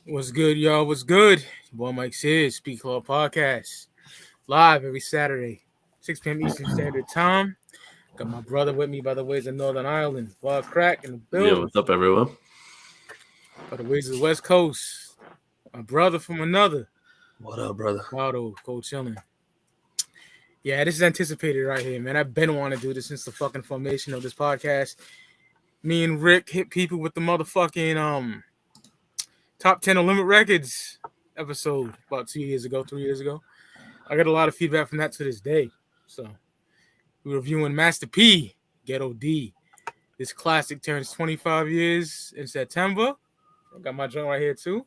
What's good, y'all? What's good? Your boy Mike says P Clout Podcast. Live every Saturday, 6 p.m. Eastern Standard Time. Got my brother with me by the ways of Northern Ireland. Wild Crack in the Yo, building. what's up, everyone? By the ways of the West Coast. My brother from another. What up, brother? Waldo, go chilling. Yeah, this is anticipated right here, man. I've been wanting to do this since the fucking formation of this podcast. Me and Rick hit people with the motherfucking Top 10 Limit Records episode about 3 years ago. I got a lot of feedback from that to this day. So we're reviewing Master P Ghetto D. This classic turns 25 years in September. I got my joint right here too.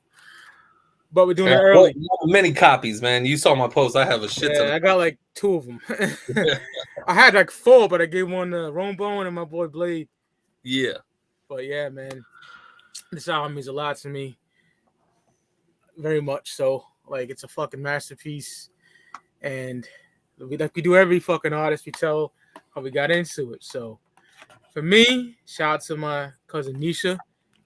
But we're doing it early. Many copies, man. You saw my post. I have a shit ton. I got like 2 of them. I had like 4, but I gave one to Rome Bone and my boy Blade. Yeah. But yeah, man. This album means a lot to me. Very much so. Like, it's a fucking masterpiece. And we do every fucking artist, we tell how we got into it. So for me, shout out to my cousin Nisha.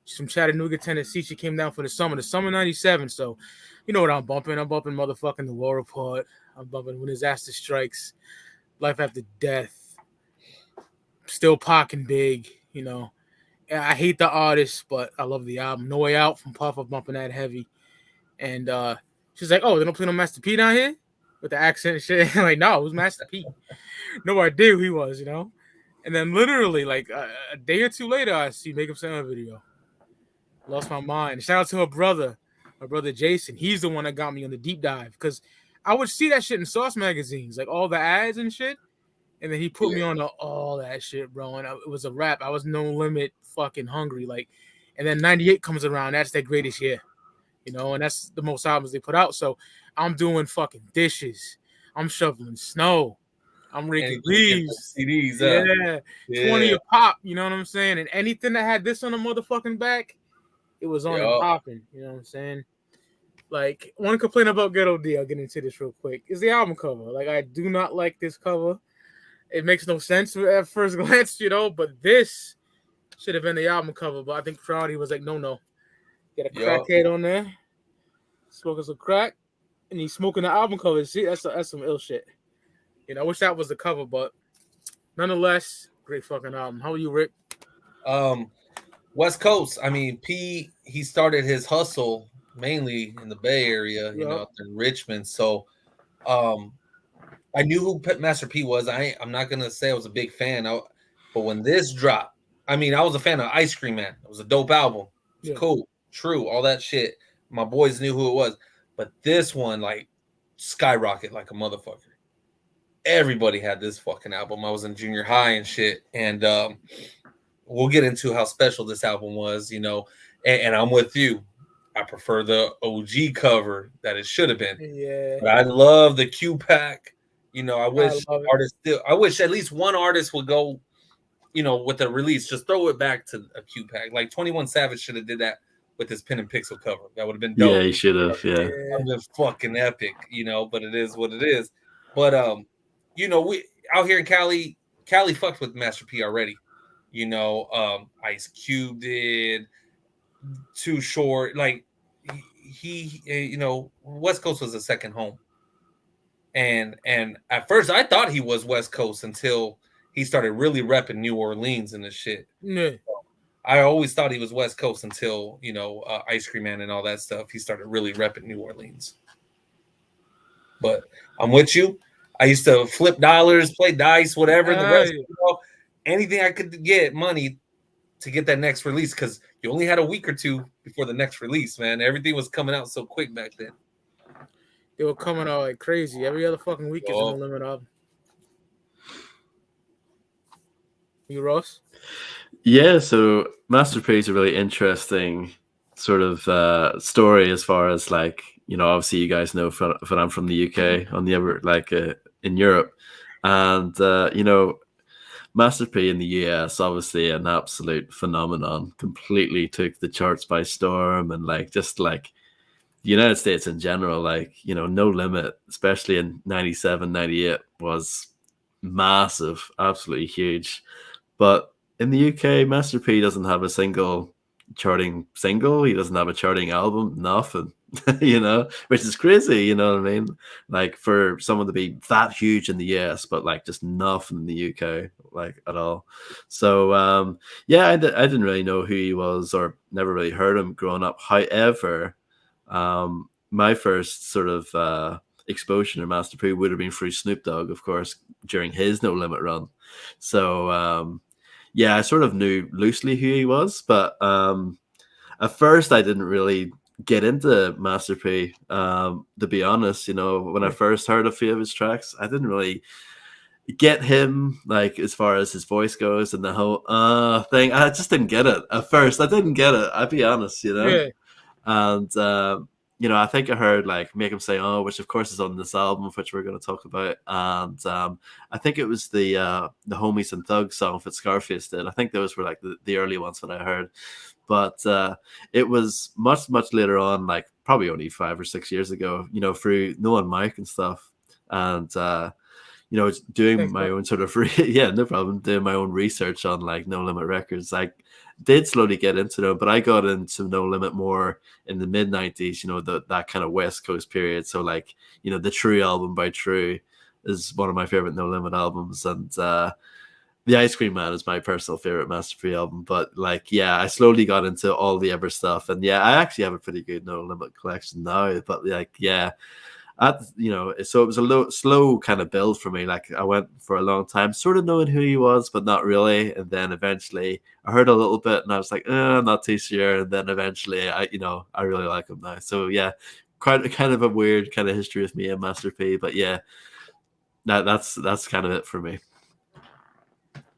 She's from Chattanooga, Tennessee. She came down for the summer 97. So you know what I'm bumping. I'm bumping motherfucking The War Report. I'm bumping When Disaster Strikes, Life After Death. Still Pockin' Big, you know. I hate the artist, but I love the album. No Way Out from Puff. I'm bumping that heavy. And she's like, oh, they don't play no Master P down here? With the accent and shit. Like, no, who's Master P? No idea who he was, you know? And then literally, like, a day or 2 later, I see Makeup Sound video. Lost my mind. Shout out to her brother, my brother Jason. He's the one that got me on the deep dive. Because I would see that shit in Sauce magazines, like all the ads and shit. And then he put me on all that shit, bro. And it was a wrap. I was No Limit fucking hungry. Like, and then 98 comes around. That's their greatest year. You know, and that's the most albums they put out. So I'm doing fucking dishes. I'm shoveling snow. I'm raking leaves. CDs, yeah, 20 a pop. You know what I'm saying? And anything that had this on the motherfucking back, it was on and popping. You know what I'm saying? Like, one complaint about Ghetto D, I'll get into this real quick, is the album cover. Like, I do not like this cover. It makes no sense at first glance, you know, but this should have been the album cover. But I think Crowdy was like, no. Get a crackhead on there, smoking some crack, and he's smoking the album cover. See, that's some ill shit. You know, I wish that was the cover, but nonetheless, great fucking album. How are you, Rick? West Coast. I mean, P, he started his hustle mainly in the Bay Area, you know, up in Richmond. So, I knew who Master P was. I'm not gonna say I was a big fan, but when this dropped, I mean, I was a fan of Ice Cream Man. It was a dope album. It was cool. True, all that shit. My boys knew who it was, but this one like skyrocket like a motherfucker. Everybody had this fucking album. I was in junior high and shit, and we'll get into how special this album was, you know. And I'm with you. I prefer the OG cover that it should have been. Yeah, but I love the Q pack. You know, I wish at least one artist would go, you know, with the release, just throw it back to a Q pack. Like 21 Savage should have did that with his Pen and Pixel cover. That would have been dope. Yeah, he should have. Yeah, that would have been fucking epic, you know. But it is what it is. But you know, we out here in Cali fucked with Master P already. You know, Ice Cube did. Too Short, like he you know, West Coast was a second home. And at first I thought he was West Coast until he started really repping New Orleans and this shit. Yeah. I always thought he was West Coast until, you know, Ice Cream Man and all that stuff. He started really repping New Orleans. But I'm with you. I used to flip dollars, play dice, whatever. The rest, you know, anything I could get money to get that next release, because you only had a week or 2 before the next release, man. Everything was coming out so quick back then. They were coming out like crazy. Every other fucking week is on Limit album. You, Ross? Yeah, so Master P is a really interesting sort of story as far as, like, you know, obviously you guys know that I'm from the UK, on the other, like, in Europe. And, you know, Master P in the US, obviously an absolute phenomenon, completely took the charts by storm. And, like, just like the United States in general, like, you know, No Limit, especially in 97, 98, was massive, absolutely huge. But in the UK, Master P doesn't have a single charting single. He doesn't have a charting album. Nothing. Which is crazy. You know what I mean? Like for someone to be that huge in the US, but like just nothing in the UK, like at all. So yeah, I didn't really know who he was or never really heard him growing up. However, my first sort of exposure to Master P would have been through Snoop Dogg, of course, during his No Limit run. So yeah, I sort of knew loosely who he was, but at first I didn't really get into Master P. To be honest, when I first heard a few of his tracks, I didn't really get him, like, as far as his voice goes and the whole thing. I just didn't get it at first. I didn't get it, I'll be honest. Yeah. And I think I heard like Make Him Say Oh, which of course is on this album, which we're going to talk about. And I think it was the Homies and Thugs song that Scarface did. I think those were like the early ones that I heard. But it was much, much later on, like probably only 5 or 6 years ago, through No One Mike and stuff. And, doing my own sort of, yeah, no problem, doing my own research on like No Limit Records. I did slowly get into them, but I got into No Limit more in the mid-90s, that kind of West Coast period. So like, the True album by True is one of my favorite No Limit albums. And, The Ice Cream Man is my personal favorite Master P album, but like, yeah, I slowly got into all the other stuff, and yeah, I actually have a pretty good No Limit collection now. But like, yeah, so it was a slow kind of build for me. Like, I went for a long time, sort of knowing who he was, but not really. And then eventually, I heard a little bit, and I was like, I'm not too sure. And then eventually, I really like him now. So yeah, quite kind of a weird kind of history with me and Master P, but yeah, that's kind of it for me.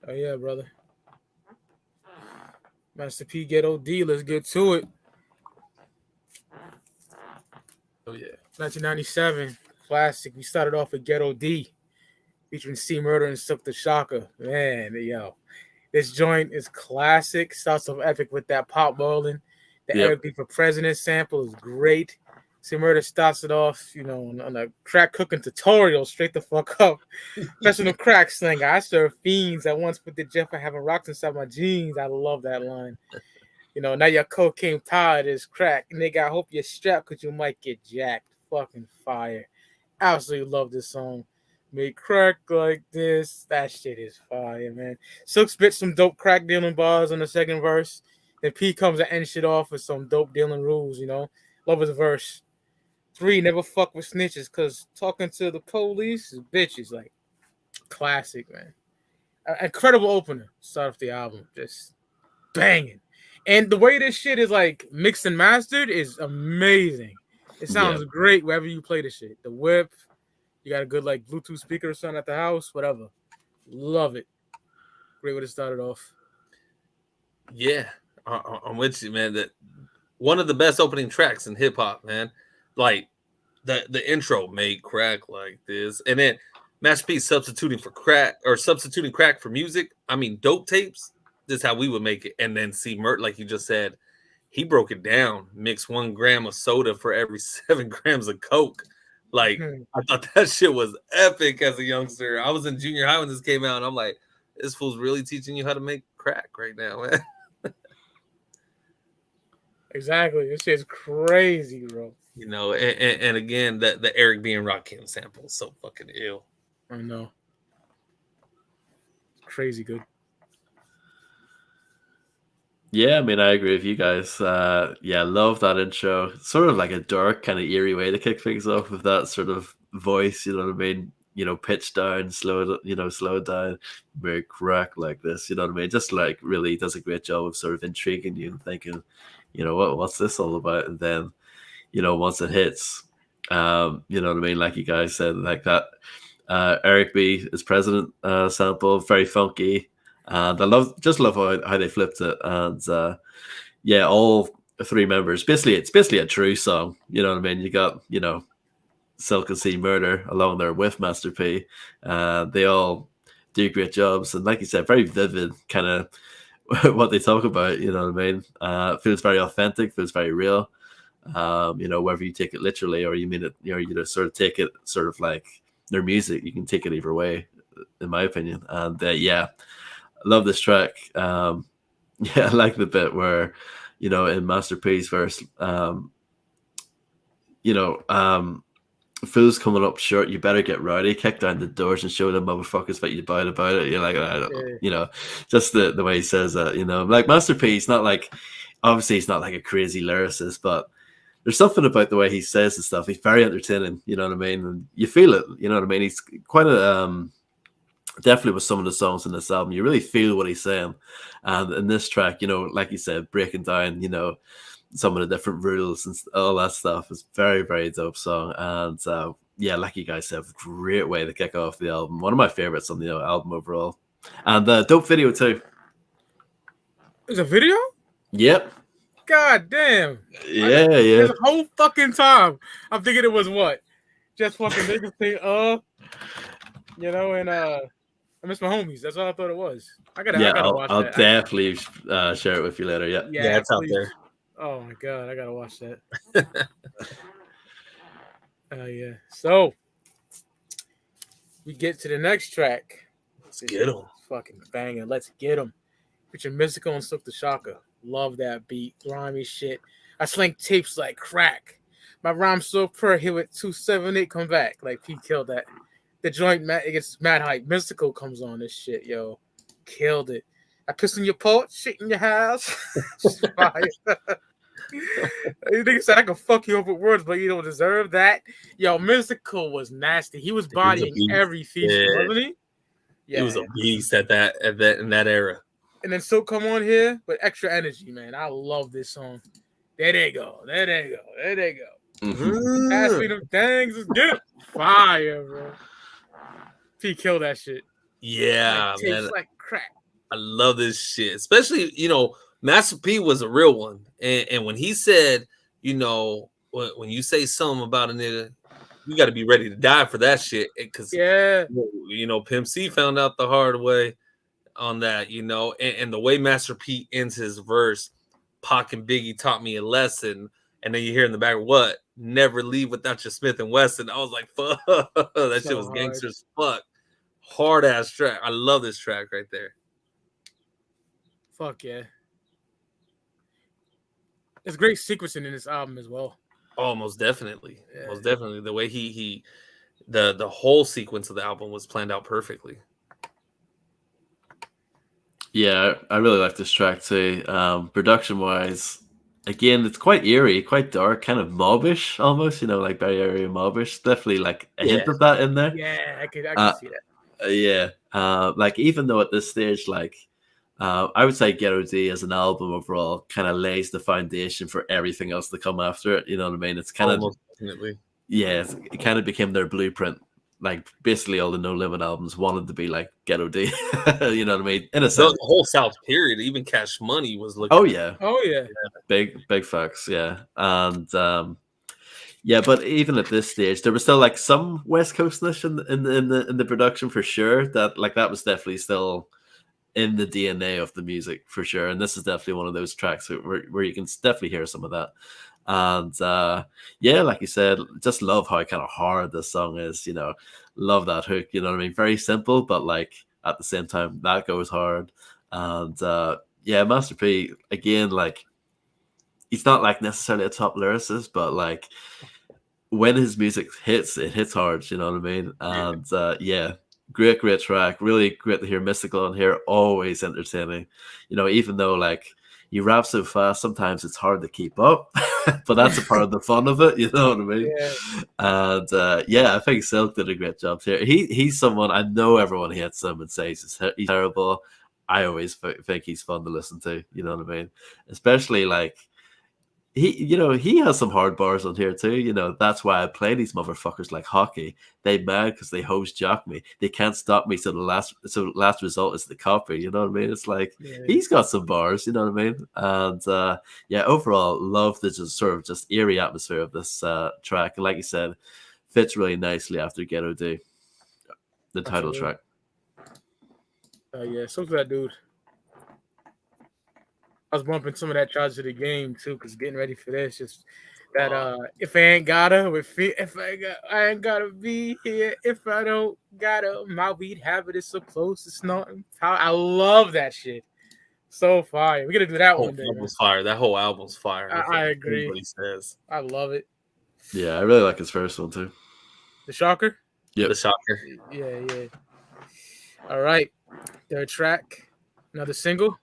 Oh yeah, brother. Master P Ghetto D, let's get to it. Oh yeah. 1997, classic. We started off with Ghetto D, featuring C Murder and Silk the Shocker. Man, yo. This joint is classic. Starts off epic with that pop ballin'. The Eric B for President sample is great. C Murder starts it off, on a crack cooking tutorial, straight the fuck up. Professional crack slinger. I serve fiends. I once put the Jeff for having rocks inside my jeans. I love that line. Now your cocaine tired is crack. Nigga, I hope you're strapped because you might get jacked. Fucking fire. Absolutely love this song. Make crack like this. That shit is fire, man. Silk spits some dope crack dealing bars on the second verse. Then P comes to end shit off with some dope dealing rules, Love his verse. 3, never fuck with snitches, because talking to the police is bitches. Like, classic, man. Incredible opener. Start off the album. Just banging. And the way this shit is, like, mixed and mastered is amazing. It sounds great wherever you play this shit. The whip, you got a good, like, Bluetooth speaker or something at the house, whatever. Love it. Great way to start it off. Yeah, I'm with you, man. That one of the best opening tracks in hip hop, man. Like the intro, made crack like this, and then Master P substituting crack for music. I mean, dope tapes. This is how we would make it. And then C Mert, like you just said, he broke it down. Mix 1 gram of soda for every 7 grams of coke. Like, I thought that shit was epic as a youngster. I was in junior high when this came out, and I'm like, this fool's really teaching you how to make crack right now, man. Exactly. This shit's crazy, bro. And again, the Eric B and Rakim sample is so fucking ill. I know. Crazy good. Yeah, I mean, I agree with you guys. Love that intro. Sort of like a dark, kind of eerie way to kick things off with that sort of voice, you know what I mean? Pitch down, slow down, make crack like this, you know what I mean? Just like really does a great job of sort of intriguing you and thinking, what's this all about? And then, once it hits, you know what I mean? Like you guys said, like that Eric B is President sample, very funky. And I love how they flipped it. And all 3 members, it's basically a True song, you know what I mean? You got, Silk and C Murder along there with Master P. They all do great jobs. And like you said, very vivid kind of what they talk about, you know what I mean? Feels very authentic, feels very real. Whether you take it literally or you mean it, you just sort of take it sort of like their music, you can take it either way, in my opinion. And I love this track. I like the bit where, you know, in Master P's verse, you know, fool's coming up short, you better get rowdy, kick down the doors and show them motherfuckers what you about it. You're like, I don't know, you know, just the way he says that, you know, like Master P, he's not like, obviously he's not like a crazy lyricist, but there's something about the way he says the stuff. He's very entertaining, you know what I mean? And you feel it, you know what I mean? He's quite a, definitely with some of the songs in this album, you really feel what he's saying. And in this track, you know, like you said, breaking down, you know, some of the different rules and all that stuff is very, very dope song. And yeah, like you guys said, great way to kick off the album. One of my favorites on the album overall. And dope video too. There's a video? Yep. God damn. Yeah. The whole fucking time I'm thinking it was what? Just fucking niggas saying, you know, and I miss my homies. That's all I thought it was. I gotta watch that. I'll definitely share it with you later. Yeah, it's out there. Oh my god, I gotta watch that. Yeah. So we get to the next track. Let's get them. Fucking banging. Let's get them. Featuring Mystical and Silk the Shocker. Love that beat. Grimy shit. I slang tapes like crack. My rhyme so per hit with 278 come back. Like P killed that. The joint it gets mad hype. Mystical comes on this shit, yo. Killed it. I piss in your porch, shit in your house. Fire. You nigga said I can fuck you up with words, but you don't deserve that. Yo, Mystical was nasty. He was bodying every feature, wasn't he? Yeah. He was a beast in that era. And then Silk come on here with extra energy, man. I love this song. There they go. Mm-hmm. Pass me them things. Let's get it. Fire, bro. P killed that shit. Yeah, like, man. Like crack. I love this shit. Especially, you know, Master P was a real one. And when he said, you know, when you say something about a nigga, you got to be ready to die for that shit. Because, you know, Pimp C found out the hard way on that, you know. And the way Master P ends his verse, Pac and Biggie taught me a lesson. And then you hear in the back, what? Never leave without your Smith & Wesson. I was like, fuck. That shit was gangster as fuck. Hard-ass track. I love this track right there. Fuck yeah. There's great sequencing in this album as well. Oh, most definitely. Yeah. Most definitely. The way the whole sequence of the album was planned out perfectly. Yeah, I really like this track too. Production-wise, again, it's quite eerie, quite dark, kind of mobbish almost, you know, like Bay Area mobbish. Definitely like a hint of that in there. Yeah, I can see that. Yeah. Like even though at this stage, like I would say Ghetto D as an album overall kind of lays the foundation for everything else to come after it. You know what I mean? It's kind of definitely. Yeah, it kind of became their blueprint. Like basically all the No Limit albums wanted to be like Ghetto D. You know what I mean? In a sense, the whole South period, even Cash Money was looking. Oh yeah. Big facts. Yeah, and yeah, but even at this stage, there was still like some West Coastness in the production for sure. That was definitely still in the DNA of the music for sure. And this is definitely one of those tracks where you can definitely hear some of that. And yeah, like you said, just love how kind of hard this song is, you know, love that hook, you know what I mean? Very simple, but like at the same time that goes hard. And yeah, Master P, again, like he's not like necessarily a top lyricist, but like when his music hits, it hits hard, you know what I mean? And yeah, great track, really great to hear Mystical on here, always entertaining, you know, even though like you rap so fast, sometimes it's hard to keep up, but that's a part of the fun of it, you know what I mean? Yeah. And yeah, I think Silk did a great job here. He's someone, I know everyone hates him and says he's terrible. I always think he's fun to listen to, you know what I mean? Especially like, he has some hard bars on here too. You know, that's why I play these motherfuckers like hockey. They mad because they host jock me. They can't stop me. So the last result is the copy. You know what I mean? It's like he's got some bars. You know what I mean? And yeah, overall, love the just sort of just eerie atmosphere of this track. And like you said, fits really nicely after Ghetto D, the title track. Yeah, so that dude. I was bumping some of that charge of the game too, because getting ready for this, just that if I ain't gotta, I ain't gotta be here. If I don't gotta, my weed habit is so close to snorting. I love that shit. So fire. We gotta do that whole one day, man. album's fire. That whole album's fire. I agree. Everybody says I love it. Yeah, I really like his first one too. The Shocker? Yep. The Shocker. Yeah. All right. Third track. Another single.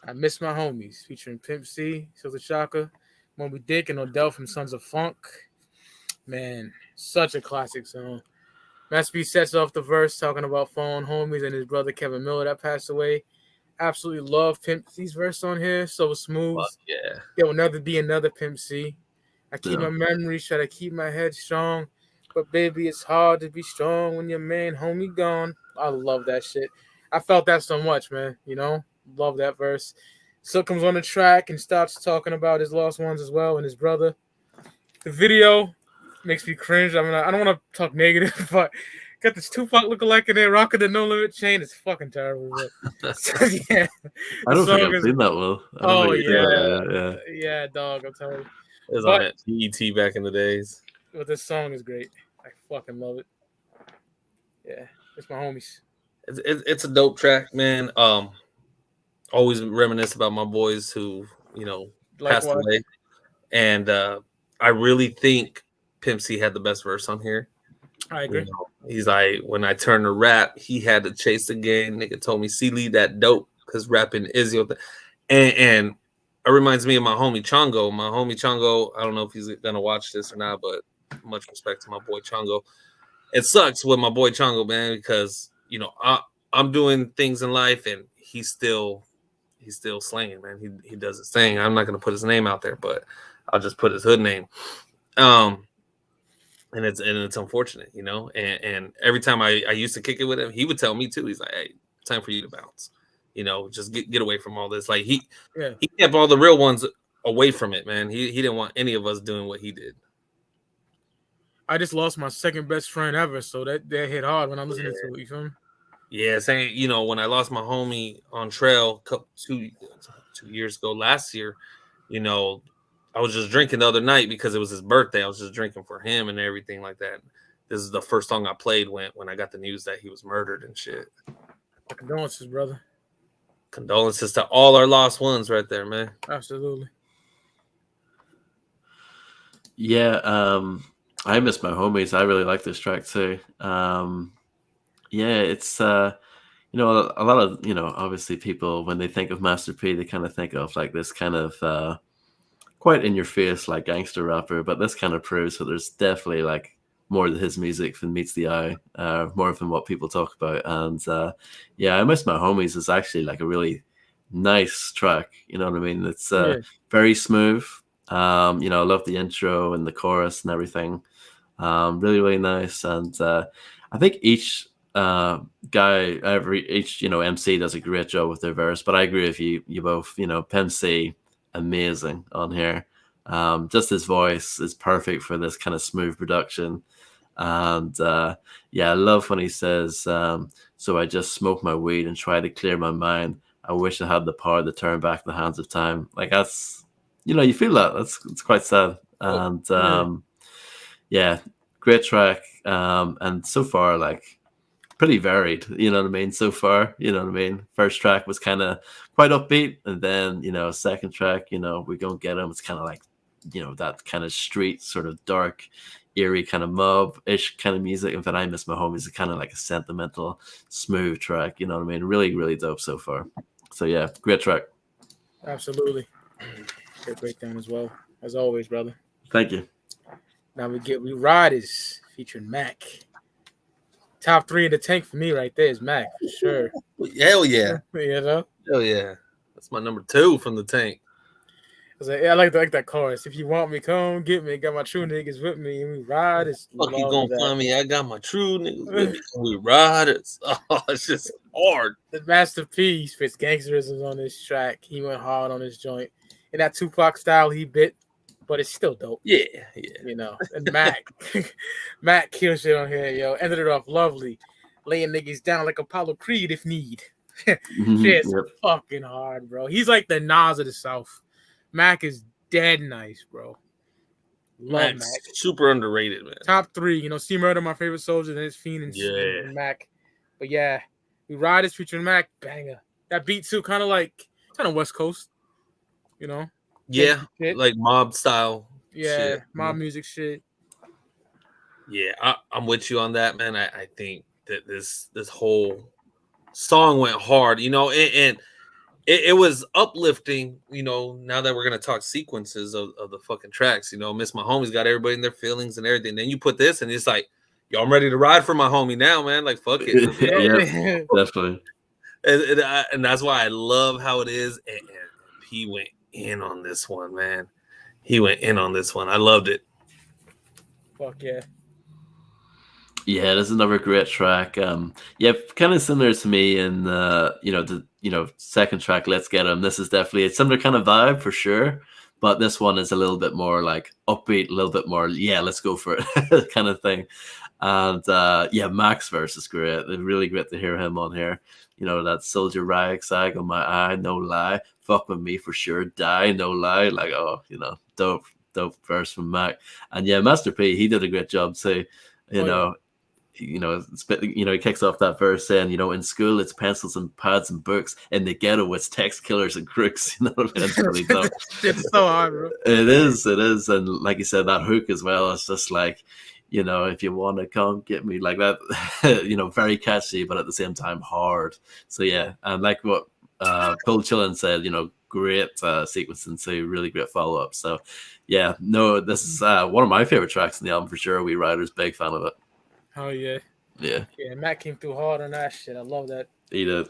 I Miss My Homies, featuring Pimp C, Silk the Shocker, Moby Dick, and Odell from Sons of Funk. Man, such a classic song. Master P sets off the verse talking about fallen homies and his brother Kevin Miller that passed away. Absolutely love Pimp C's verse on here. So smooth. Fuck yeah. There will never be another Pimp C. I keep Yeah. my memories, try to keep my head strong. But baby, it's hard to be strong when your man homie gone. I love that shit. I felt that so much, man. You know? Love that verse. Silk comes on the track and starts talking about his lost ones as well and his brother. The video makes me cringe. I mean, I don't want to talk negative, but got this Tupac lookalike in there rocking the No Limit chain. It's fucking terrible. But yeah, I don't the think song I've is- seen that well. I don't Oh, think I've seen that, yeah. yeah, dog. I'm telling you. It was But- on that PET back in the days. But this song is great. I fucking love it. Yeah, it's my homies. It's a dope track, man. Always reminisce about my boys who, you know, passed Likewise. away. And I really think Pimp C had the best verse on here. I agree. You know, he's like, when I turned to rap, he had to chase the game. Nigga told me, see, leave that dope, because rapping is your thing. And it reminds me of my homie Chongo. My homie Chongo, I don't know if he's going to watch this or not, but much respect to my boy Chongo. It sucks with my boy Chongo, man, because, you know, I'm doing things in life and he's still slanging, man. He does his thing. I'm not going to put his name out there, but I'll just put his hood name. And it's unfortunate, you know. And every time I used to kick it with him, he would tell me too. He's like, "Hey, time for you to bounce. You know, just get away from all this." Like he kept all the real ones away from it, man. He didn't want any of us doing what he did. I just lost my second best friend ever, so that hit hard when I'm listening to it. You feel me? Yeah, saying, you know, when I lost my homie on trail 2 years ago, last year, you know, I was just drinking the other night because it was his birthday. I was just drinking for him and everything like that. This is the first song I played when I got the news that he was murdered and shit. Condolences, brother. Condolences to all our lost ones right there, man. Absolutely. Yeah, I miss my homies. I really like this track too. Yeah, it's you know, a lot of, you know, obviously people when they think of Master P, they kind of think of like this kind of quite in your face like gangster rapper, but this kind of proves that there's definitely like more to his music than meets the eye, more than what people talk about. And yeah, I Miss My Homies is actually like a really nice track. You know what I mean? It's very smooth. You know, I love the intro and the chorus and everything. Really, really nice. And I think each each, you know, MC does a great job with their verse, but I agree with you both. You know, Pimp C, amazing on here. Just his voice is perfect for this kind of smooth production. And yeah, I love when he says, so I just smoke my weed and try to clear my mind. I wish I had the power to turn back the hands of time. Like that's, you know, you feel that. It's quite sad. And yeah, great track. And so far, like, pretty varied, you know what I mean? So far, you know what I mean? First track was kind of quite upbeat, and then, you know, second track, you know, We Gon' Get 'Em. It's kind of like, you know, that kind of street, sort of dark, eerie kind of mob-ish kind of music. And then I Miss My Homies is kind of like a sentimental, smooth track, you know what I mean? Really, really dope so far. So yeah, great track. Absolutely. Great breakdown as well, as always, brother. Thank you. Now we Riders featuring Mac. Top 3 in the tank for me right there is Mac, for sure. Hell yeah. You know? Hell yeah. That's my number 2 from the tank. I like that chorus. If you want me, come get me. Got my true niggas with me, and we riders. Fuck you gonna find me? I got my true niggas with me. We riders. Oh, it's just hard. The Master P spits gangsterisms on this track. He went hard on this joint. In that Tupac style he bit, but it's still dope. Yeah. You know, and Mac kills shit on here, yo. Ended it off lovely. Laying niggas down like Apollo Creed if need. Shit's fucking hard, bro. He's like the Nas of the South. Mac is dead nice, bro. Love Mac. Super underrated, man. Top 3, you know, C Murder, my favorite soldier, then it's Fiend and Mac. But yeah, we Riders featuring Mac, banger. That beat too, kind of like kind of West Coast, Yeah, gangsta shit. like mob style. Yeah, shit. mob music shit. Yeah, I'm with you on that, man. I think that this whole song went hard, and it was uplifting, now that we're gonna talk sequences of the fucking tracks, Miss My Homie's got everybody in their feelings and everything. Then you put this and it's like, yo, I'm ready to ride for my homie now, man. Like, fuck it. Let's go. Yeah, definitely. And that's why I love how it is. And he went in on this one, man. He went in on this one. I loved it. Fuck yeah. Yeah, this is another great track. Yeah, kind of similar to me in the second track, Let's Get 'Em. This is definitely a similar kind of vibe for sure, but this one is a little bit more like upbeat, a little bit more, yeah, let's go for it kind of thing. And yeah, Mac's verse is great. It's really great to hear him on here. That soldier rag sag on my eye, no lie. Fuck with me for sure, die, no lie. Like, dope verse from Mac. And yeah, Master P, he did a great job too. He kicks off that verse saying, in school it's pencils and pads and books. In the ghetto it's text killers and crooks. It's really dope. It's so hard, bro. It is, and like you said, that hook as well. It's just like, if you want to come get me, like that. Very catchy, but at the same time hard. So yeah, and like what Phil Chillin said, great sequencing too, really great follow up. So yeah, no, this is one of my favorite tracks in the album for sure. We Riders, big fan of it. Oh yeah. Yeah. Yeah, Matt came through hard on that shit. I love that. He did.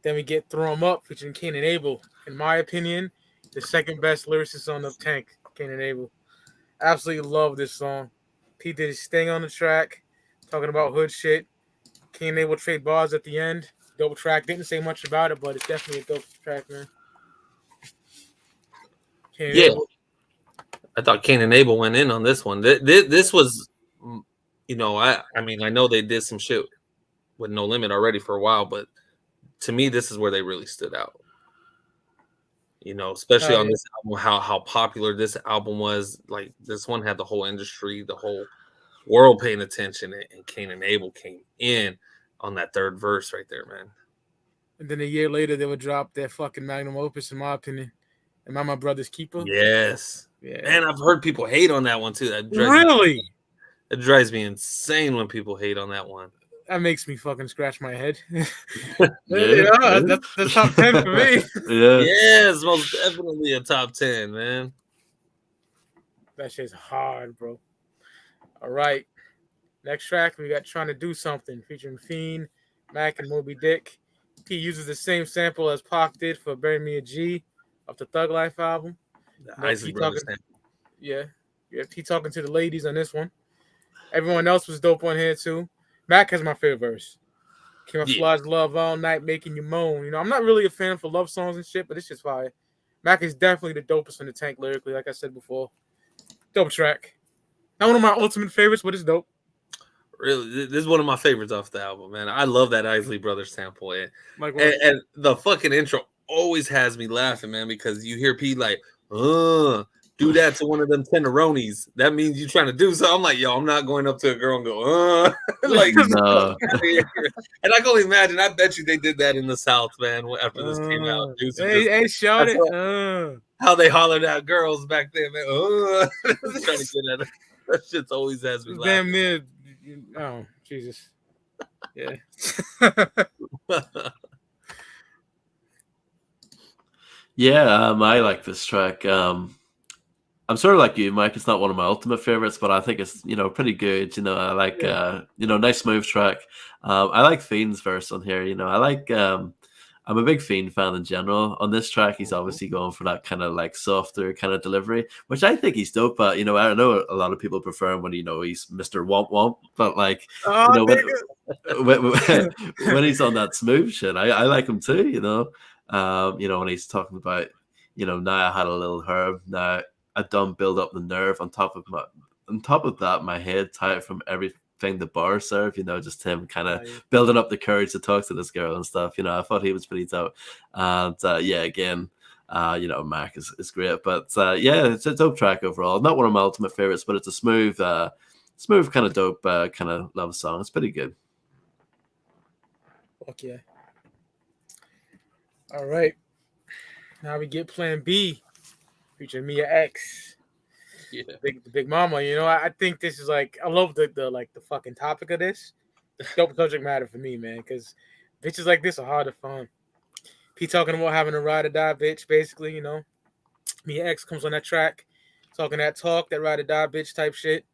Then we get Throw 'Em Up featuring Kane and Abel. In my opinion, the second best lyricist on the tank, Kane and Abel. Absolutely love this song. Pete did his thing on the track, talking about hood shit. Kane and Abel trade bars at the end. Dope track. Didn't say much about it, but it's definitely a dope track, man. Yeah. I thought Kane and Abel went in on this one. This was, I know they did some shit with No Limit already for a while, but to me, this is where they really stood out. Especially on this album, how popular this album was. Like, this one had the whole industry, the whole world paying attention, and Kane and Abel came in on that third verse right there, man. And then a year later, they would drop their fucking magnum opus, in my opinion. Am I My Brother's Keeper? Yes. Yeah. Man, I've heard people hate on that one too. Really? It drives me insane when people hate on that one. That makes me fucking scratch my head. Yeah. That's top 10 for me. Yeah. Yes, most definitely a top 10, man. That shit's hard, bro. All right. Next track, we got Trying to Do Something featuring Fiend, Mac, and Moby Dick. P uses the same sample as Pac did for Bury Me a G of the Thug Life album. Isley Brothers sample. Yeah. P talking to the ladies on this one. Everyone else was dope on here too. Mac has my favorite verse. Camouflage love all night, making you moan. I'm not really a fan for love songs and shit, but it's just fire. Mac is definitely the dopest in the tank lyrically, like I said before. Dope track. Not one of my ultimate favorites, but it's dope. Really, this is one of my favorites off the album, man. I love that Isley Brothers sample, and the fucking intro always has me laughing, man, because you hear P like, do that to one of them tenderonis. That means you trying to do something. I'm like, yo, I'm not going up to a girl and go, like, no. And I can only imagine. I bet you they did that in the South, man. After this came out, hey, shout it. How they hollered at girls back then, man. Trying to get at her. That shit's always has me laughing. Damn near. Oh, Jesus. Yeah. Yeah, I like this track. I'm sort of like you, Mike. It's not one of my ultimate favorites, but I think it's pretty good. I like nice smooth track. I like Fiend's verse on here. I like. I'm a big Fiend fan in general. On this track, he's obviously going for that kind of like softer kind of delivery, which I think he's dope. But I know a lot of people prefer him when he's Mr. Womp Womp. But like, when he's on that smooth shit, I like him too. When he's talking about, now I had a little herb, now I done build up the nerve on top of that, my head tight from everything the bar serve, just him kind of building up the courage to talk to this girl and stuff. I thought he was pretty dope. And again, Mac is great. But it's a dope track overall. Not one of my ultimate favorites, but it's a smooth kind of dope kind of love song. It's pretty good. Fuck yeah. All right. Now we get Plan B, featuring Mia X. Yeah. The big mama. You know, I think this is like, I love the fucking topic of this. Dope subject matter for me, man, because bitches like this are hard to find. He talking about having a ride or die bitch, basically, you know. Mia X comes on that track, talking that talk, that ride or die bitch type shit.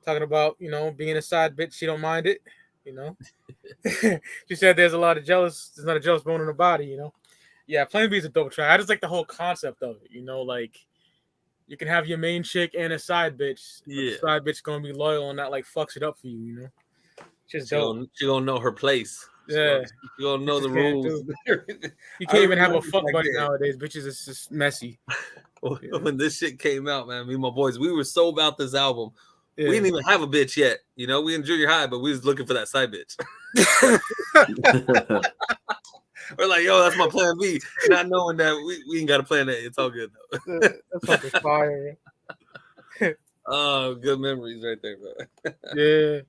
Talking about, you know, being a side bitch, she don't mind it, you know. She said there's not a jealous bone in her body, you know. Yeah, Plan B is a dope track. I just like the whole concept of it, you know, like you can have your main chick and a side bitch. Yeah. The side bitch gonna be loyal and not like fucks it up for you, you know. Just dope. She gonna know her place. Yeah. She gonna know the rules. You can't even have a fuck buddy nowadays. Bitches, it's just messy. When this shit came out, man, me and my boys, we were so about this album. Yeah. We didn't even have a bitch yet. You know, we in junior high, but we was looking for that side bitch. We're like, yo, that's my plan B. Not knowing that we ain't got a plan A. It's all good, though. That's fucking fire. Oh, good memories right there, bro. Yeah.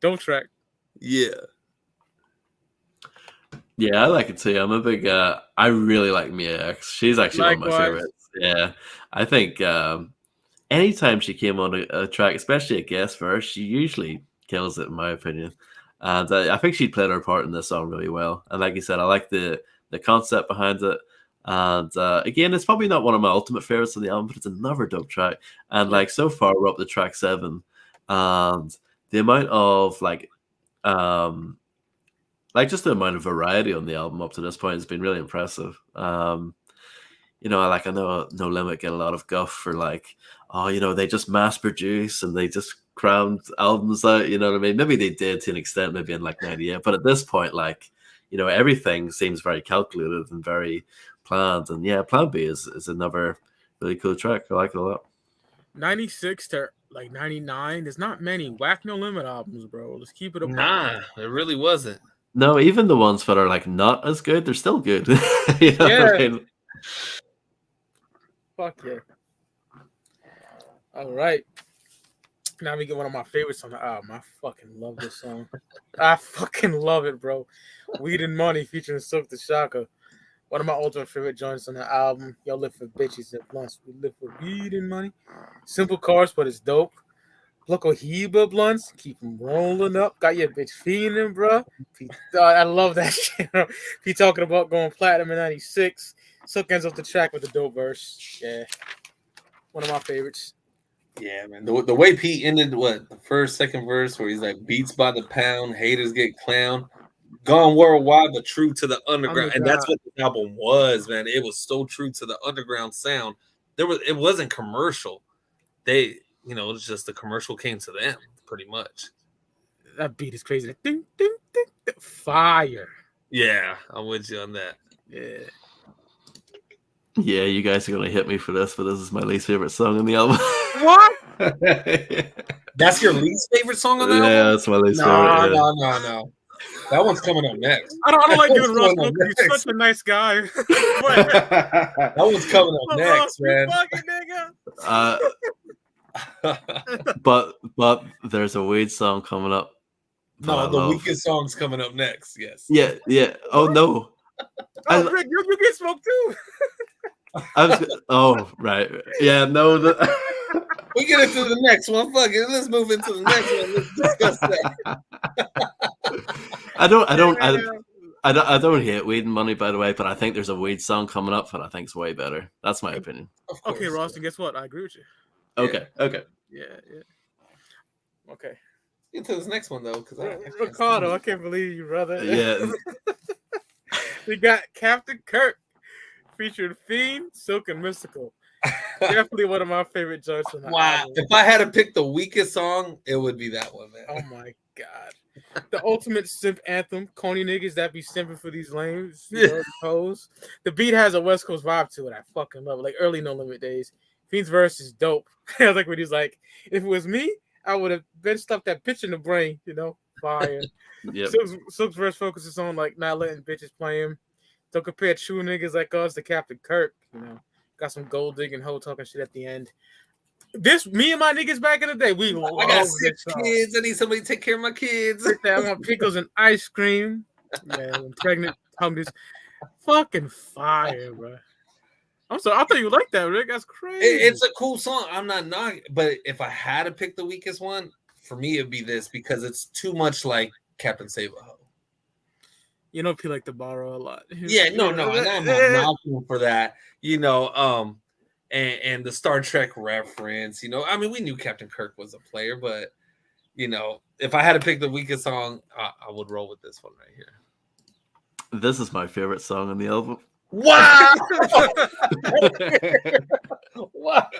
Dope track. Yeah. Yeah, I like it too. I'm a big. I really like Mia X. She's actually one of my favorites. Yeah, I think anytime she came on a track, especially a guest verse, she usually kills it, in my opinion. And I think she played her part in this song really well. And like you said, I like the concept behind it. And again, it's probably not one of my ultimate favorites of the album, but it's another dope track. And like so far, we're up to track 7, and the amount of just the amount of variety on the album up to this point has been really impressive. You know, I know No Limit get a lot of guff for like, oh, you know, they just mass produce and they just crammed albums out, you know what I mean? Maybe they did to an extent, maybe in like 98, but at this point, like, you know, everything seems very calculated and very planned. And yeah, Plan B is another really cool track. I like it a lot. 96 to like 99, there's not many Whack No Limit albums, bro. Let's keep it up. Nah, it really wasn't. No, even the ones that are like not as good, they're still good. You know yeah. what I mean? Fuck yeah. All right. Now we get one of my favorites on the album. I fucking love this song. I fucking love it, bro. Weed and Money featuring Silk the Shocker. One of my ultimate favorite joints on the album. Y'all live for bitches and blunts. We live for weed and money. Simple chorus, but it's dope. Local Heba blunts. Keep them rolling up. Got your bitch feeding, bro. I love that shit. He talking about going platinum in 96. Silk ends off the track with a dope verse. Yeah. One of my favorites. Yeah, man. The way Pete ended, the first, second verse, where he's like, beats by the pound, haters get clowned, gone worldwide, but true to the underground. And that's what the album was, man. It was so true to the underground sound. It wasn't commercial. It was just the commercial came to them, pretty much. That beat is crazy. Ding, ding, ding, ding. Fire. Yeah, I'm with you on that. Yeah. Yeah, you guys are going to hit me for this, but this is my least favorite song on the album. What? That's your least favorite song on the album? Yeah, that's my least favorite. No. That one's coming up next. I don't like doing Ross Booker. He's such a nice guy. That one's coming up next, man. But there's a weed song coming up. No, the weakest song's coming up next. Yes. Yeah. Oh no. Rick, you get smoked too. Right. Yeah, no. We get into the next one. Fuck it. Let's move into the next one. Let's discuss that. I don't hate Weed and Money, by the way, but I think there's a Weed song coming up that I think is way better. That's my opinion. Okay, Ross, and guess what? I agree with you. Okay. Yeah. Okay. Get to this next one though, because Ricardo, I can't believe you, brother. Yeah. We got Captain Kirk featuring Fiend, Silk, and Mystical. Definitely one of my favorite joints on the album. If I had to pick the weakest song, it would be that one, man. Oh my god. The ultimate simp anthem, Coney niggas that be simping for these lames. The beat has a West Coast vibe to it. I fucking love it. Like early No Limit days. Fiend's verse is dope. I like when he's like, if it was me, I would have been stuffed that bitch in the brain, fire. Yep. Silk's verse focuses on like not letting bitches play him. Don't compare true niggas like us to Captain Kirk, Got some gold digging, hoe talking shit at the end. Me and my niggas back in the day, I got 6 kids. I need somebody to take care of my kids. I want pickles and ice cream. Yeah, I'm pregnant. Fucking fire, bro. I'm sorry. I thought you liked that, Rick. That's crazy. It's a cool song. I'm not knocking, but if I had to pick the weakest one, for me it'd be this because it's too much like Captain Save-A-Ho. You know, P like to borrow a lot. Yeah, no, and I'm not knocking for that. And the Star Trek reference. I mean, we knew Captain Kirk was a player, but if I had to pick the weakest song, I would roll with this one right here. This is my favorite song on the album. Wow! What?